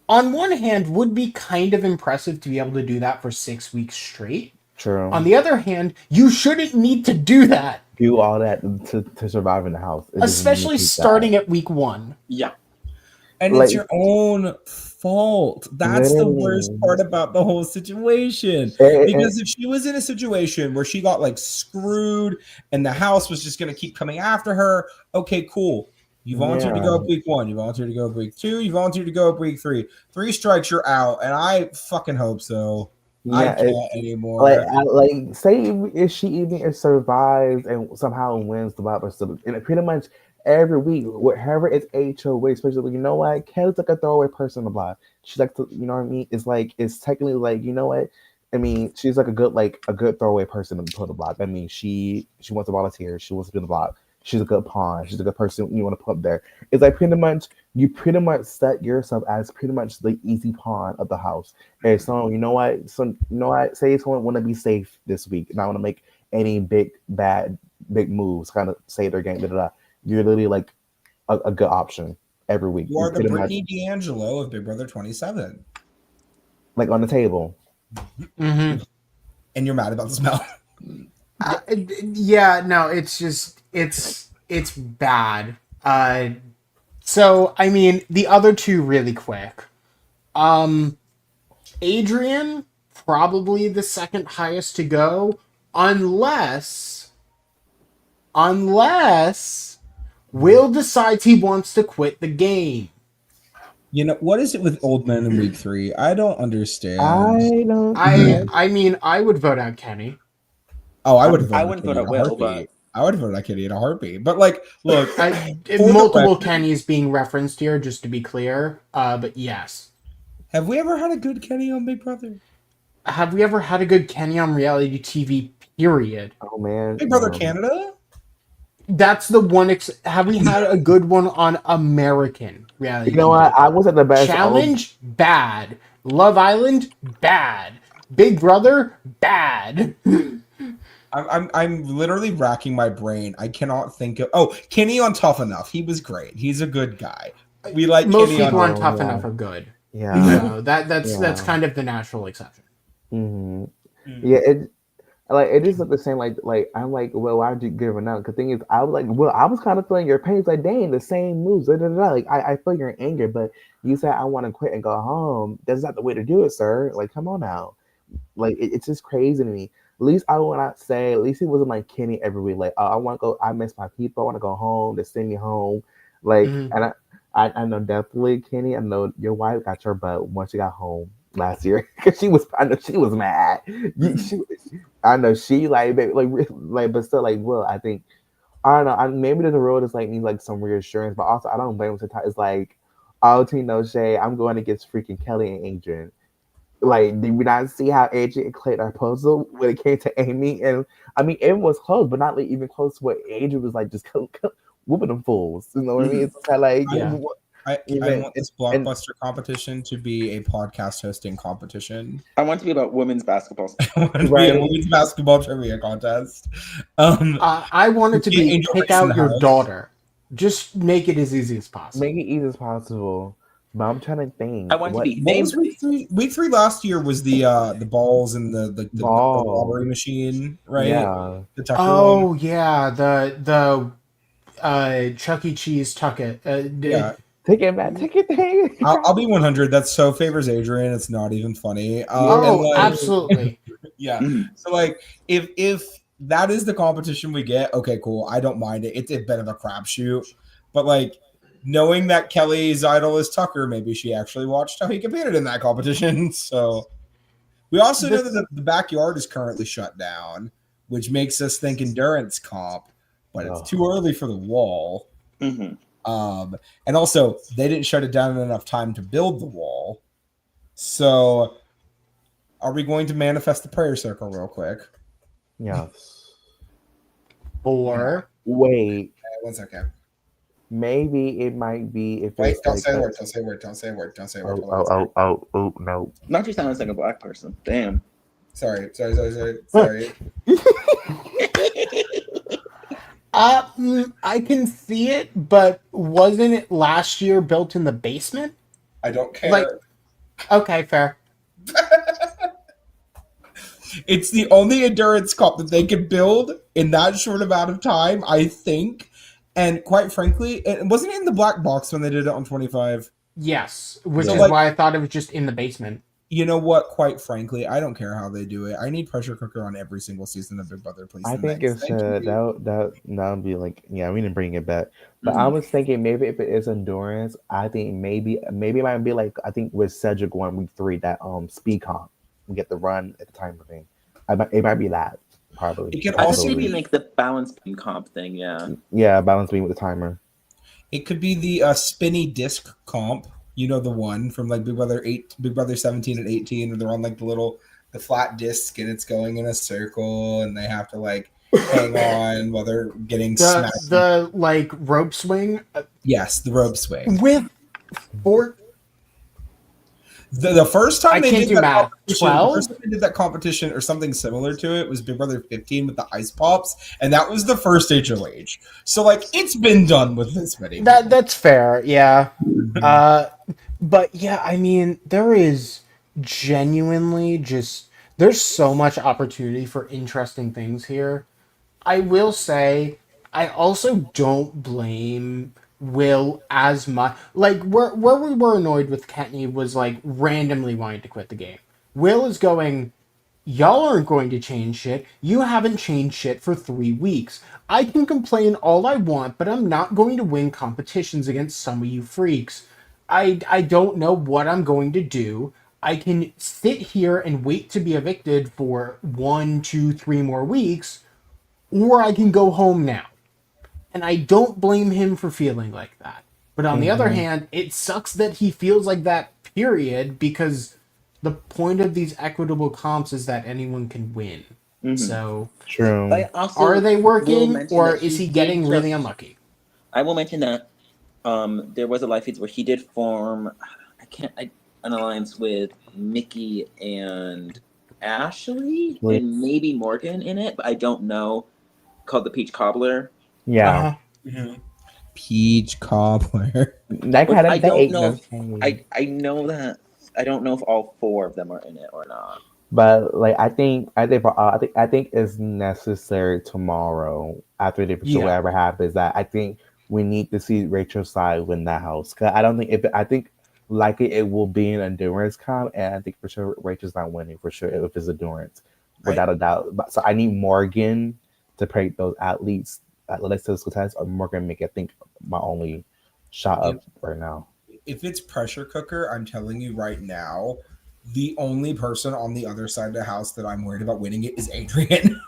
on one hand, would be kind of impressive to be able to do that for 6 weeks straight. True. On the other hand, you shouldn't need to do that. Do all that to survive in the house. Especially starting at week 1. Yeah. And it's your own fault. That's the worst part about the whole situation. Because if she was in a situation where she got like screwed and the house was just going to keep coming after her, okay, cool. You volunteered to go up week 1. You volunteered to go up week 2. You volunteered to go up week 3. 3 strikes, you're out. And I fucking hope so. I can't anymore. Like, say if she even survives and somehow wins the blockbuster, and pretty much every week, whatever it's HOH, especially, you know what? Kelly's like a throwaway person on the block. She's like, you know what I mean? It's like, it's technically like, you know what? I mean, she's like a good throwaway person on the block. I mean, she wants to volunteer. She wants to be on the block. She's a good pawn. She's a good person you want to put up there. It's like you pretty much set yourself as pretty much the easy pawn of the house. And so, you know what? Say someone want to be safe this week and I want to make any big moves, kind of save their game, You're literally like a good option every week. You are the Brittany D'Angelo of Big Brother 27. Like on the table. Mm-hmm. And you're mad about the smell. Yeah, no, it's just, it's bad. So, I mean, the other two really quick. Adrian, probably the second highest to go, unless Will decides he wants to quit the game. You know, what is it with old men in week 3? I don't understand. I mean, I would vote out Kenny. Oh, I would vote. I wouldn't vote out Will, but I would vote out Kenny in a heartbeat. But like, look, multiple Kennys being referenced here, just to be clear. But yes. Have we ever had a good Kenny on Big Brother? Have we ever had a good Kenny on reality TV? Period. Oh man, Big Brother Canada. That's the one. Have we had a good one on American reality? You know what? I wasn't the best. Challenge, bad. Love Island, bad. Big Brother, bad. I'm literally racking my brain. I cannot think of. Kenny on Tough Enough. He was great. He's a good guy. We like most Kenny people on Tough Enough are good. Yeah, so that's kind of the natural exception. Mm-hmm. Yeah, it just looked the same. Like I'm like, well, why'd you give it out? Because the thing is, I was like, well, I was kind of feeling your pain. It's like, dang, the same moves. Like I feel your anger, but you said I want to quit and go home. That's not the way to do it, sir. Like, come on now. like it's just crazy to me. At least I would not say. At least it wasn't like Kenny every week. Like, oh, I want to go. I miss my people. I want to go home. They send me home. Like, Mhm. and I know definitely Kenny. I know your wife got your butt once you got home last year because she was. I know she was mad. I know she like baby, like, but still like. Well, I think I don't know. Maybe the road is like needs like some reassurance, but also I don't blame him. Sometimes it's like, oh, Tino Shay, I'm going against freaking Kelly and Adrian. Like, did we not see how Adrian played our puzzle when it came to Amy? And I mean, Amy was close, but not like even close to what Adrian was like, just whooping them fools. You know what I mean? It's kind of like, Yeah. I want this and blockbuster competition to be a podcast hosting competition. I want it to be about women's basketball. I want it to be Right. a women's basketball trivia contest. I want it to Yeah, be Angel pick Reese in out the your house. daughter. Just make it as easy as possible. make it easy as possible. But I'm trying to think. I want it to be What was named. week three? Week three last year was the balls and the Ball. lottery machine, right? Yeah. The Tucker Oh one. yeah, the Chuck E. Cheese tuck it. Yeah, Take it back. Take it thing. I'll be 100. That's so favors Adrian. It's not even funny. Oh, and like, absolutely. yeah. Mhm. So like, if that is the competition we get, okay, cool. I don't mind it. It's a bit of a crapshoot, but like knowing that Kelly's idol is Tucker, maybe she actually watched how he competed in that competition. So we also know that the backyard is currently shut down, which makes us think endurance comp, but it's too early for the wall. Mhm. And also they didn't shut it down in enough time to build the wall. So are we going to manifest the prayer circle real quick? Yes. Or Wait. 1 second. Maybe it might be if Wait, it's don't like say a a- word. Don't say a word. Don't say a word. Don't say a word. Hold on Oh, one second. oh, no. Not you sound like a black person. Damn. Sorry. I can see it, but wasn't it last year built in the basement? I don't care. Like- Okay, fair. It's the only endurance comp that they could build in that short amount of time, I think. And quite frankly, it wasn't in the black box when they did it on 25. Yes, which So, is like- why I thought it was just in the basement. You know what? Quite frankly, I don't care how they do it. I need pressure cooker on every single season of Big Brother, please. I think Thanks. it's Thank you. that would be like, yeah, we didn't bring it back. But Mhm. I was thinking maybe if it is endurance, I think maybe it might be like, I think with Cedric going week 3, that speed comp, we get the run at the timer thing. It might be that probably. It could I was also thinking be- like the balance beam comp thing. Yeah. Yeah, balance beam with the timer. It could be the spinny disc comp. You know, the one from like Big Brother 8, Big Brother 17 and 18, where they're on like the flat disc and it's going in a circle and they have to like hang on while they're getting smacked. The like rope swing Yes, the rope swing. with four. The first time I they can't did do that math. competition, 12? the first time they did that competition or something similar to it was Big Brother 15 with the ice pops, and that was the first HOH. So like it's been done with this many. That's fair, yeah. But yeah, I mean, there is genuinely just there's so much opportunity for interesting things here. I will say, I also don't blame Will as much. Like where we were annoyed with Kenny was like randomly wanting to quit the game. Will is going, y'all aren't going to change shit. You haven't changed shit for 3 weeks. I can complain all I want, but I'm not going to win competitions against some of you freaks. I don't know what I'm going to do. I can sit here and wait to be evicted for 1, 2, 3 more weeks, or I can go home now. And I don't blame him for feeling like that. But on the other hand, it sucks that he feels like that, period, because the point of these equitable comps is that anyone can win. Mhm. So, True. I also are they will working, mention or that is he did getting really just- unlucky? I will mention that there was a live feeds where he did form an alliance with Mickey and Ashley Wait. and maybe Morgan in it, but I don't know. Called the Peach Cobbler. Yeah. Uh-huh. Peach cobbler. That Which kind of I that don't ain't know no if- change. I know that. I don't know if all 4 of them are in it or not. But like I think it's necessary tomorrow after the Yeah. whatever happens that I think we need to see Rachel's side win that house. Cause I don't think likely it will be an endurance comp, and I think for sure Rachel's not winning for sure if it's endurance, without a doubt. But so I need Morgan to break those athletics physical tests, or Morgan make I think my only shot up right now. If it's pressure cooker, I'm telling you right now, the only person on the other side of the house that I'm worried about winning it is Adrian.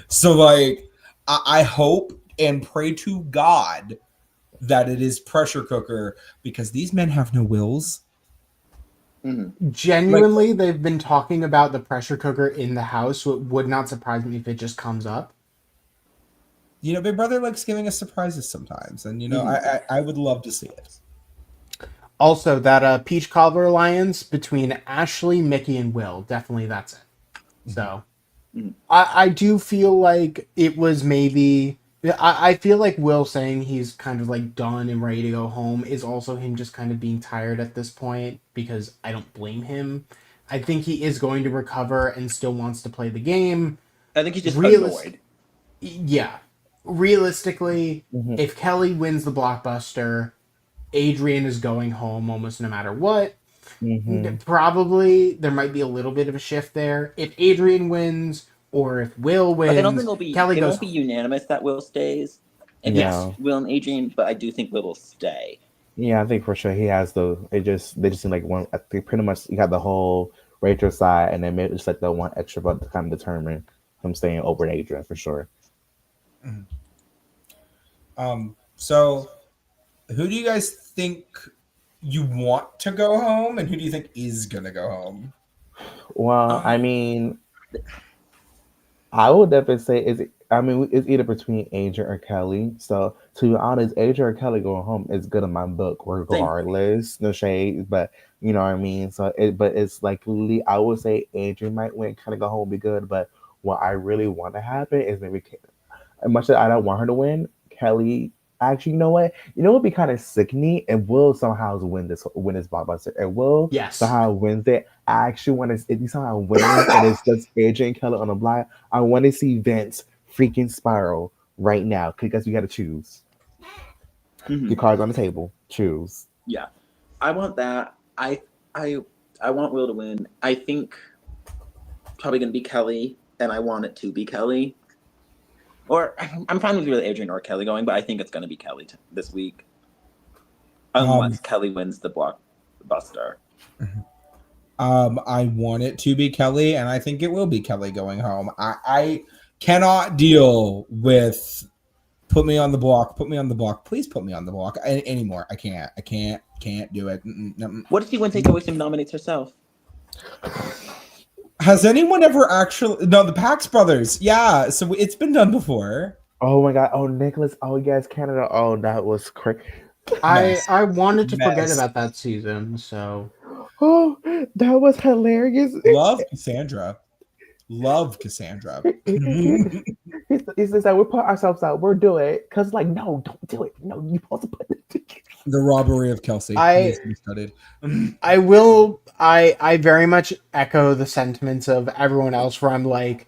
So like, I hope and pray to God that it is pressure cooker, because these men have no wills. Genuinely, they've been talking about the pressure cooker in the house, so it would not surprise me if it just comes up. You know, Big Brother likes giving us surprises sometimes, and you know, I would love to see it. Also, that Peach Cobbler alliance between Ashley, Mickey, and Will, definitely that's it. So, I do feel like it was maybe... I feel like Will saying he's kind of like done and ready to go home is also him just kind of being tired at this point, because I don't blame him. I think he is going to recover and still wants to play the game. I think he's just annoyed. Yeah. Realistically, if Kelly wins the blockbuster, Adrian is going home almost no matter what. Probably there might be a little bit of a shift there. If Adrian wins, or if Will wins, But I don't think it'll be. Kelly It goes won't be unanimous that Will stays. And yes, Will and Adrian, but I do think Will will stay. Yeah, I think for sure he has the. They just seem like one. I think pretty much you got the whole Rachel side, and then maybe just like the one extra vote to kind of determine him staying over Adrian for sure. So who do you guys think you want to go home, and who do you think is gonna go home? Well, I mean, I would definitely say it's either between Adrian or Kelly. So to be honest, Adrian or Kelly going home is good in my book, regardless. No shade, but you know what I mean. So it's likely I would say Adrian might win, kind of go home would be good. But what I really want to happen is maybe, as much as I don't want her to win, Kelly. Actually, you know what? You know what would be kind of sickening? And Will somehow win this blockbuster. And Will somehow wins it. I actually want to, if he somehow wins and it's just Adrian Kelly on the block, I want to see Vince freaking spiral right now. Because you got to choose. Your cards on the table. Choose. Yeah, I want that. I want Will to win. I think probably gonna be Kelly, and I want it to be Kelly. Or I'm fine with either Adrian or Kelly going, but I think it's going to be Kelly this week, unless Kelly wins the blockbuster. I want it to be Kelly, and I think it will be Kelly going home. I cannot deal with put me on the block. Please put me on the block anymore. I can't do it. What if she wins HOH and nominates herself? Has anyone ever actually... No, the Pax brothers. Yeah, so it's been done before. Oh my God. Oh, Nicholas. Oh, yes, Canada. Oh, that was crazy. I wanted to forget about that season, so... Oh, that was hilarious. Love Cassandra. He says that we're putting ourselves out. We're doing it. Because, like, no, don't do it. No, you're supposed to put it. The robbery of Kelsey. I very much echo the sentiments of everyone else where I'm like,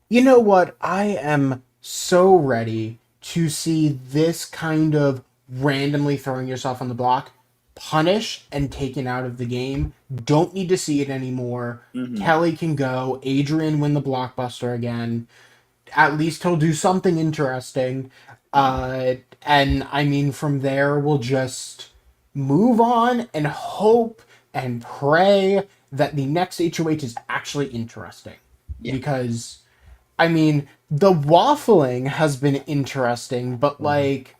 you know what? I am so ready to see this kind of randomly throwing yourself on the block punished and taken out of the game. Don't need to see it anymore. Kelly can go. Adrian win the blockbuster again. At least he'll do something interesting. And I mean, from there, we'll just move on and hope and pray that the next HOH is actually interesting. Yeah. Because, I mean, the waffling has been interesting, but like,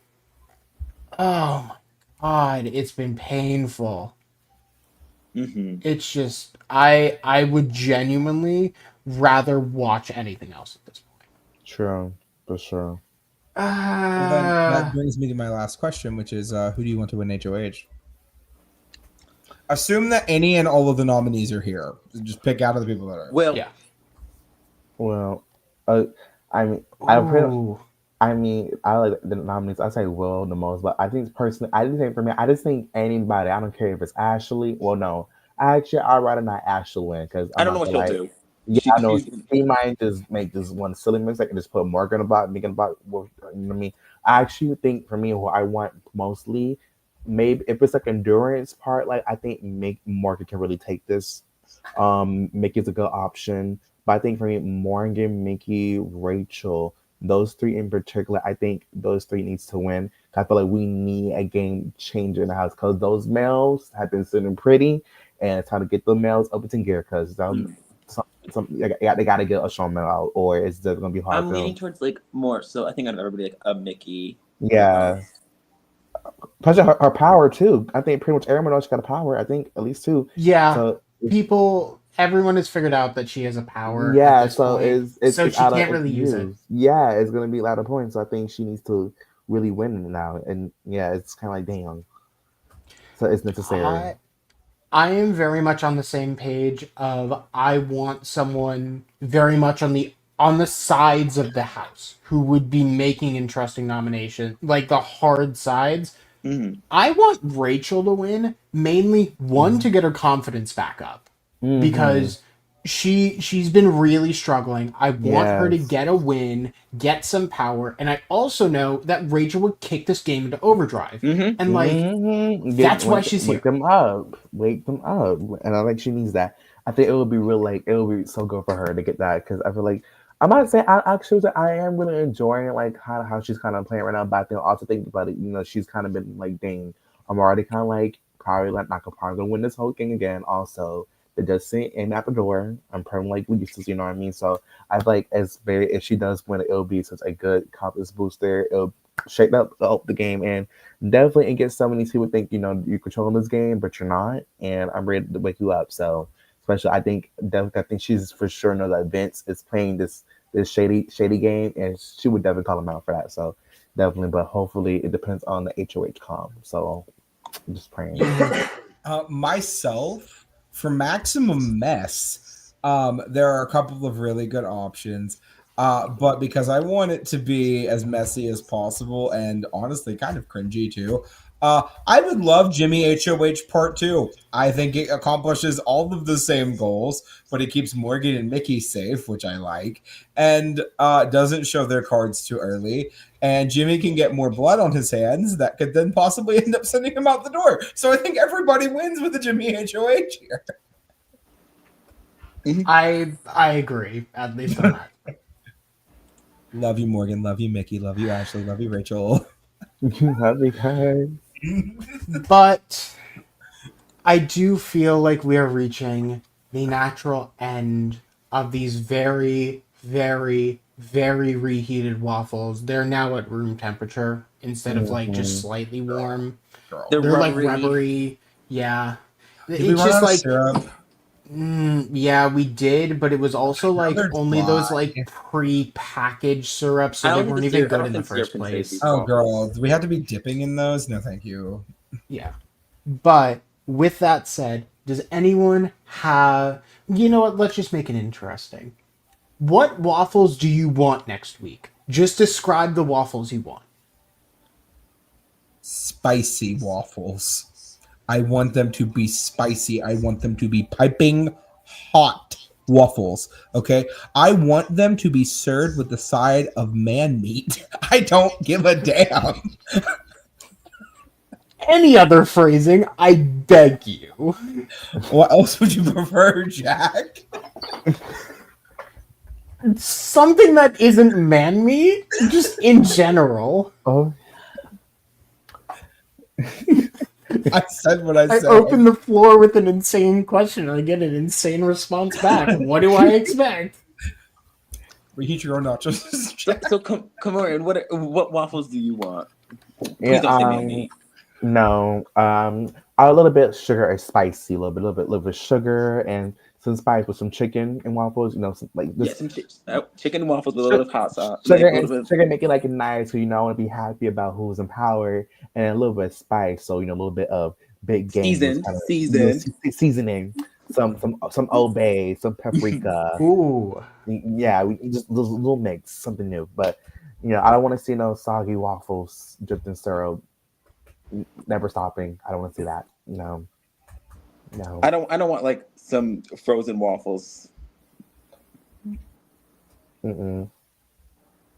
oh my God, it's been painful. It's just, I would genuinely rather watch anything else at this point. True, for sure. Well, then that brings me to my last question, which is who do you want to win HOH? Assume that any and all of the nominees are here. Just pick out of the people that are. Well, yeah. Well, I mean, I like the nominees. I say Will the most, but I think personally, I just think for me, I just think anybody. I don't care if it's Ashley. Well, no, actually, I'd rather not Ashley win because I don't know what she'll do. Yeah, I know he might just make this one silly mistake and just put Morgan about, making about. You know what I mean? I actually think for me, what I want mostly maybe if it's like endurance part, like I think Morgan can really take this. Mickey's a good option, but I think for me, Morgan, Mickey, Rachel, those three in particular, I think those three needs to win. I feel like we need a game changer in the house because those males have been sitting pretty, and it's time to get the males up into gear because they got to get a Shawn Mel out, or it's just gonna be hard I'm for leaning them. towards like more. So I think out of everybody, like a Mickey. Yeah. Plus her power too. I think pretty much everyone else got a power. I think at least two. Yeah, So everyone has figured out that she has a power at yeah, this so point, so it's she out of can't it's really use it. used. Yeah, it's gonna be a lot of points. So I think she needs to really win now. And yeah, it's kind of like damn. So it's necessary. I am very much on the same page of I want someone very much on the sides of the house who would be making interesting nominations, like the hard sides. Mm-hmm. I want Rachel to win, mainly one to get her confidence back up Mm-hmm. because she's been really struggling. I want her to Yes. get a win, get some power, and I also know that Rachel would kick this game into overdrive. Mm-hmm. And like that's why she's Wake here. them up, wake them up, and I think she needs that. I think it would be real, like it would be so good for her to get that because I feel like I might say I actually I am really enjoying like how she's kind of playing right now, but I think also think about it, she's kind of been like, dang, I'm already kind of like probably like not gonna probably gonna win this whole thing again. Also, they just see Amy at the door. I'm probably like we used to, you know what I mean? So I feel like it's very if she does win, it'll be such a good confidence booster. It'll shake up the game and definitely it gets some of these people think you're controlling this game, but you're not, and I'm ready to wake you up. So especially I think she's for sure knows that Vince is playing this shady game, and she would definitely call him out for that. So definitely, but hopefully it depends on the HOH calm. So I'm just praying. Myself, for maximum mess, there are a couple of really good options. But because I want it to be as messy as possible and honestly kind of cringy too, I would love Jimmy HOH Part 2. I think it accomplishes all of the same goals, but it keeps Morgan and Mickey safe, which I like, and doesn't show their cards too early. And Jimmy can get more blood on his hands that could then possibly end up sending him out the door. So I think everybody wins with the Jimmy HOH here. I agree, at least on that. Love you, Morgan. Love you, Mickey. Love you, Ashley. Love you, Rachel. That'd be good. But I do feel like we are reaching the natural end of these very, very, very reheated waffles. They're now at room temperature instead of like just slightly warm. Girl. They're They're like rubbery. rubbery. Yeah. Did we It's run just out of like syrup? yeah, we did, but it was also Now like they're only those dry. like pre-packaged syrups, I so they don't think weren't the even syrup- I good don't in the think syrup first can save place. these. Oh, girl. Do we have to be dipping in those? No, thank you. Yeah. But with that said, does anyone have, you know what, let's just make it interesting. What waffles do you want next week? Just describe the waffles you want. Spicy waffles. I want them to be spicy. I want them to be piping hot waffles. Okay. I want them to be served with the side of man meat. I don't give a damn. Any other phrasing, I beg you. What else would you prefer, Jack? Something that isn't man meat, just in general. Oh, I said what I I said. open the floor with an insane question and I get an insane response back. What do I expect? Reheat your own nachos. So KaMorian, what waffles do you want? Please yeah. don't say man meat. No. A little bit sugar or spicy, a little bit sugar and some spice with some chicken and waffles. Some, like Yeah, this some chicken waffles with a little hot sauce. sugar Like, a and little bit. sugar make it like nice. So I want to be happy about who's in power, and a little bit of spice. So a little bit of big game, Seasoned. seasoning. Some Old Bay, some paprika. Ooh. Yeah, we just a little mix, something new. But I don't want to see no soggy waffles dipped in syrup, never stopping. I don't want to see that. No. I don't want like some frozen waffles. Mm-mm.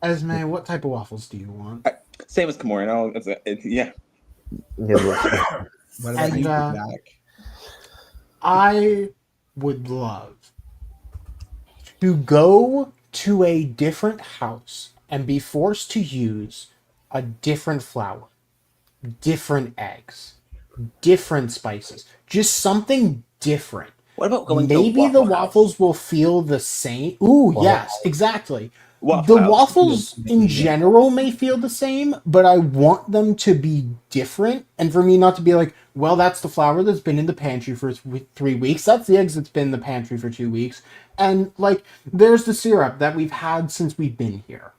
Esme, what type of waffles do you want? Same as KaMorian. Yeah. Yeah, What about And you, Jack? I would love to go to a different house and be forced to use a different flour, different eggs, different spices, just something different. What about going to Maybe the Waffle House? waffles will feel the same. Ooh, Waffle yes, exactly. The Waffle House. waffles in general may feel the same, but I want them to be different. And for me not to be like, well, that's the flour that's been in the pantry for 3 weeks. That's the eggs that's been in the pantry for 2 weeks. And like, there's the syrup that we've had since we've been here.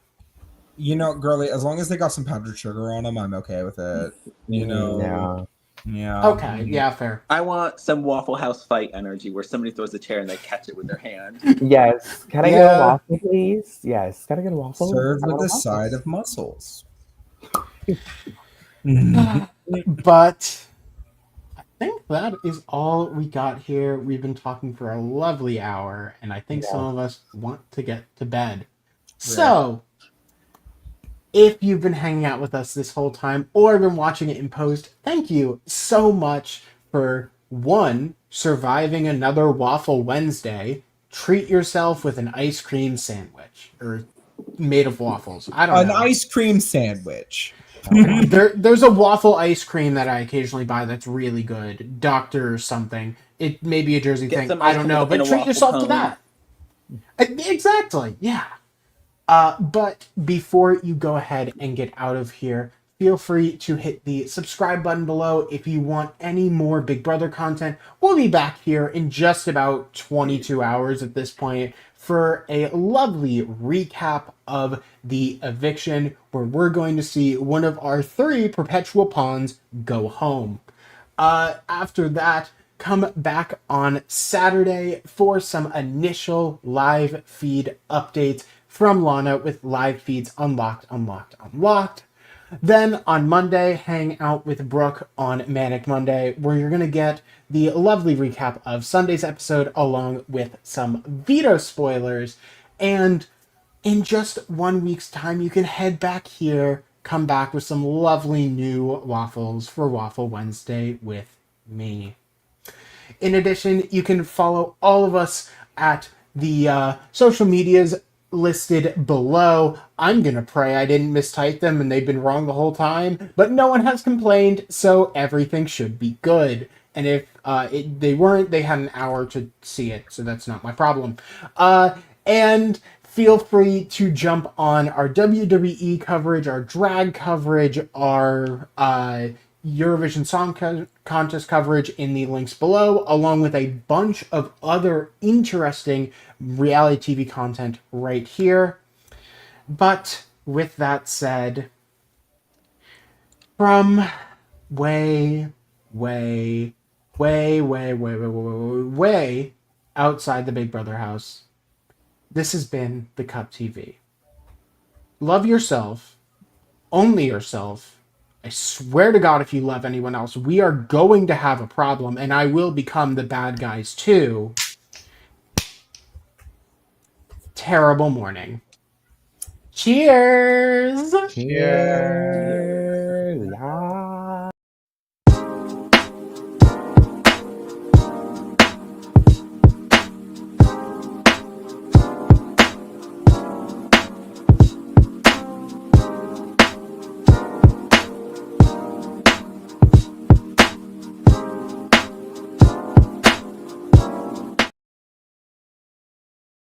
You know, girly, as long as they got some powdered sugar on them, I'm okay with it. You know, yeah. Okay, yeah, fair. I want some Waffle House fight energy where somebody throws a chair and they catch it with their hand. Yes. Can I get a waffle, please? Yes. Can I get a waffle? Served I with want a a side waffle. of mussels. But I think that is all we got here. We've been talking for a lovely hour, and I think some of us want to get to bed. So, if you've been hanging out with us this whole time or been watching it in post, thank you so much for one, surviving another Waffle Wednesday. Treat yourself with an ice cream sandwich or made of waffles. I don't An know. ice cream sandwich. There's a waffle ice cream that I occasionally buy that's really good. Doctor something. It may be a Jersey Get thing. some I ice don't cream know. in But a treat waffle yourself to cone. that. Exactly. Yeah. But before you go ahead and get out of here, feel free to hit the subscribe button below if you want any more Big Brother content. We'll be back here in just about 22 hours at this point for a lovely recap of the eviction, where we're going to see one of our 3 perpetual pawns go home. After that, come back on Saturday for some initial live feed updates from Lana with live feeds unlocked. Then on Monday, hang out with Brook on Manic Monday, where you're going to get the lovely recap of Sunday's episode along with some Veto spoilers. And in just 1 week's time, you can head back here, come back with some lovely new waffles for Waffle Wednesday with me. In addition, you can follow all of us at the social medias listed below. I'm gonna pray I didn't mistype them and they've been wrong the whole time, but no one has complained, so everything should be good. And if they weren't, they had an hour to see it, so that's not my problem. And feel free to jump on our WWE coverage, our drag coverage, our Eurovision Song Contest coverage in the links below, along with a bunch of other interesting reality TV content right here. But with that said, from way outside the Big Brother house, this has been the Cup TV. Love yourself, only yourself. I swear to God, if you love anyone else, we are going to have a problem, and I will become the bad guys too. Terrible morning. Cheers! Cheers.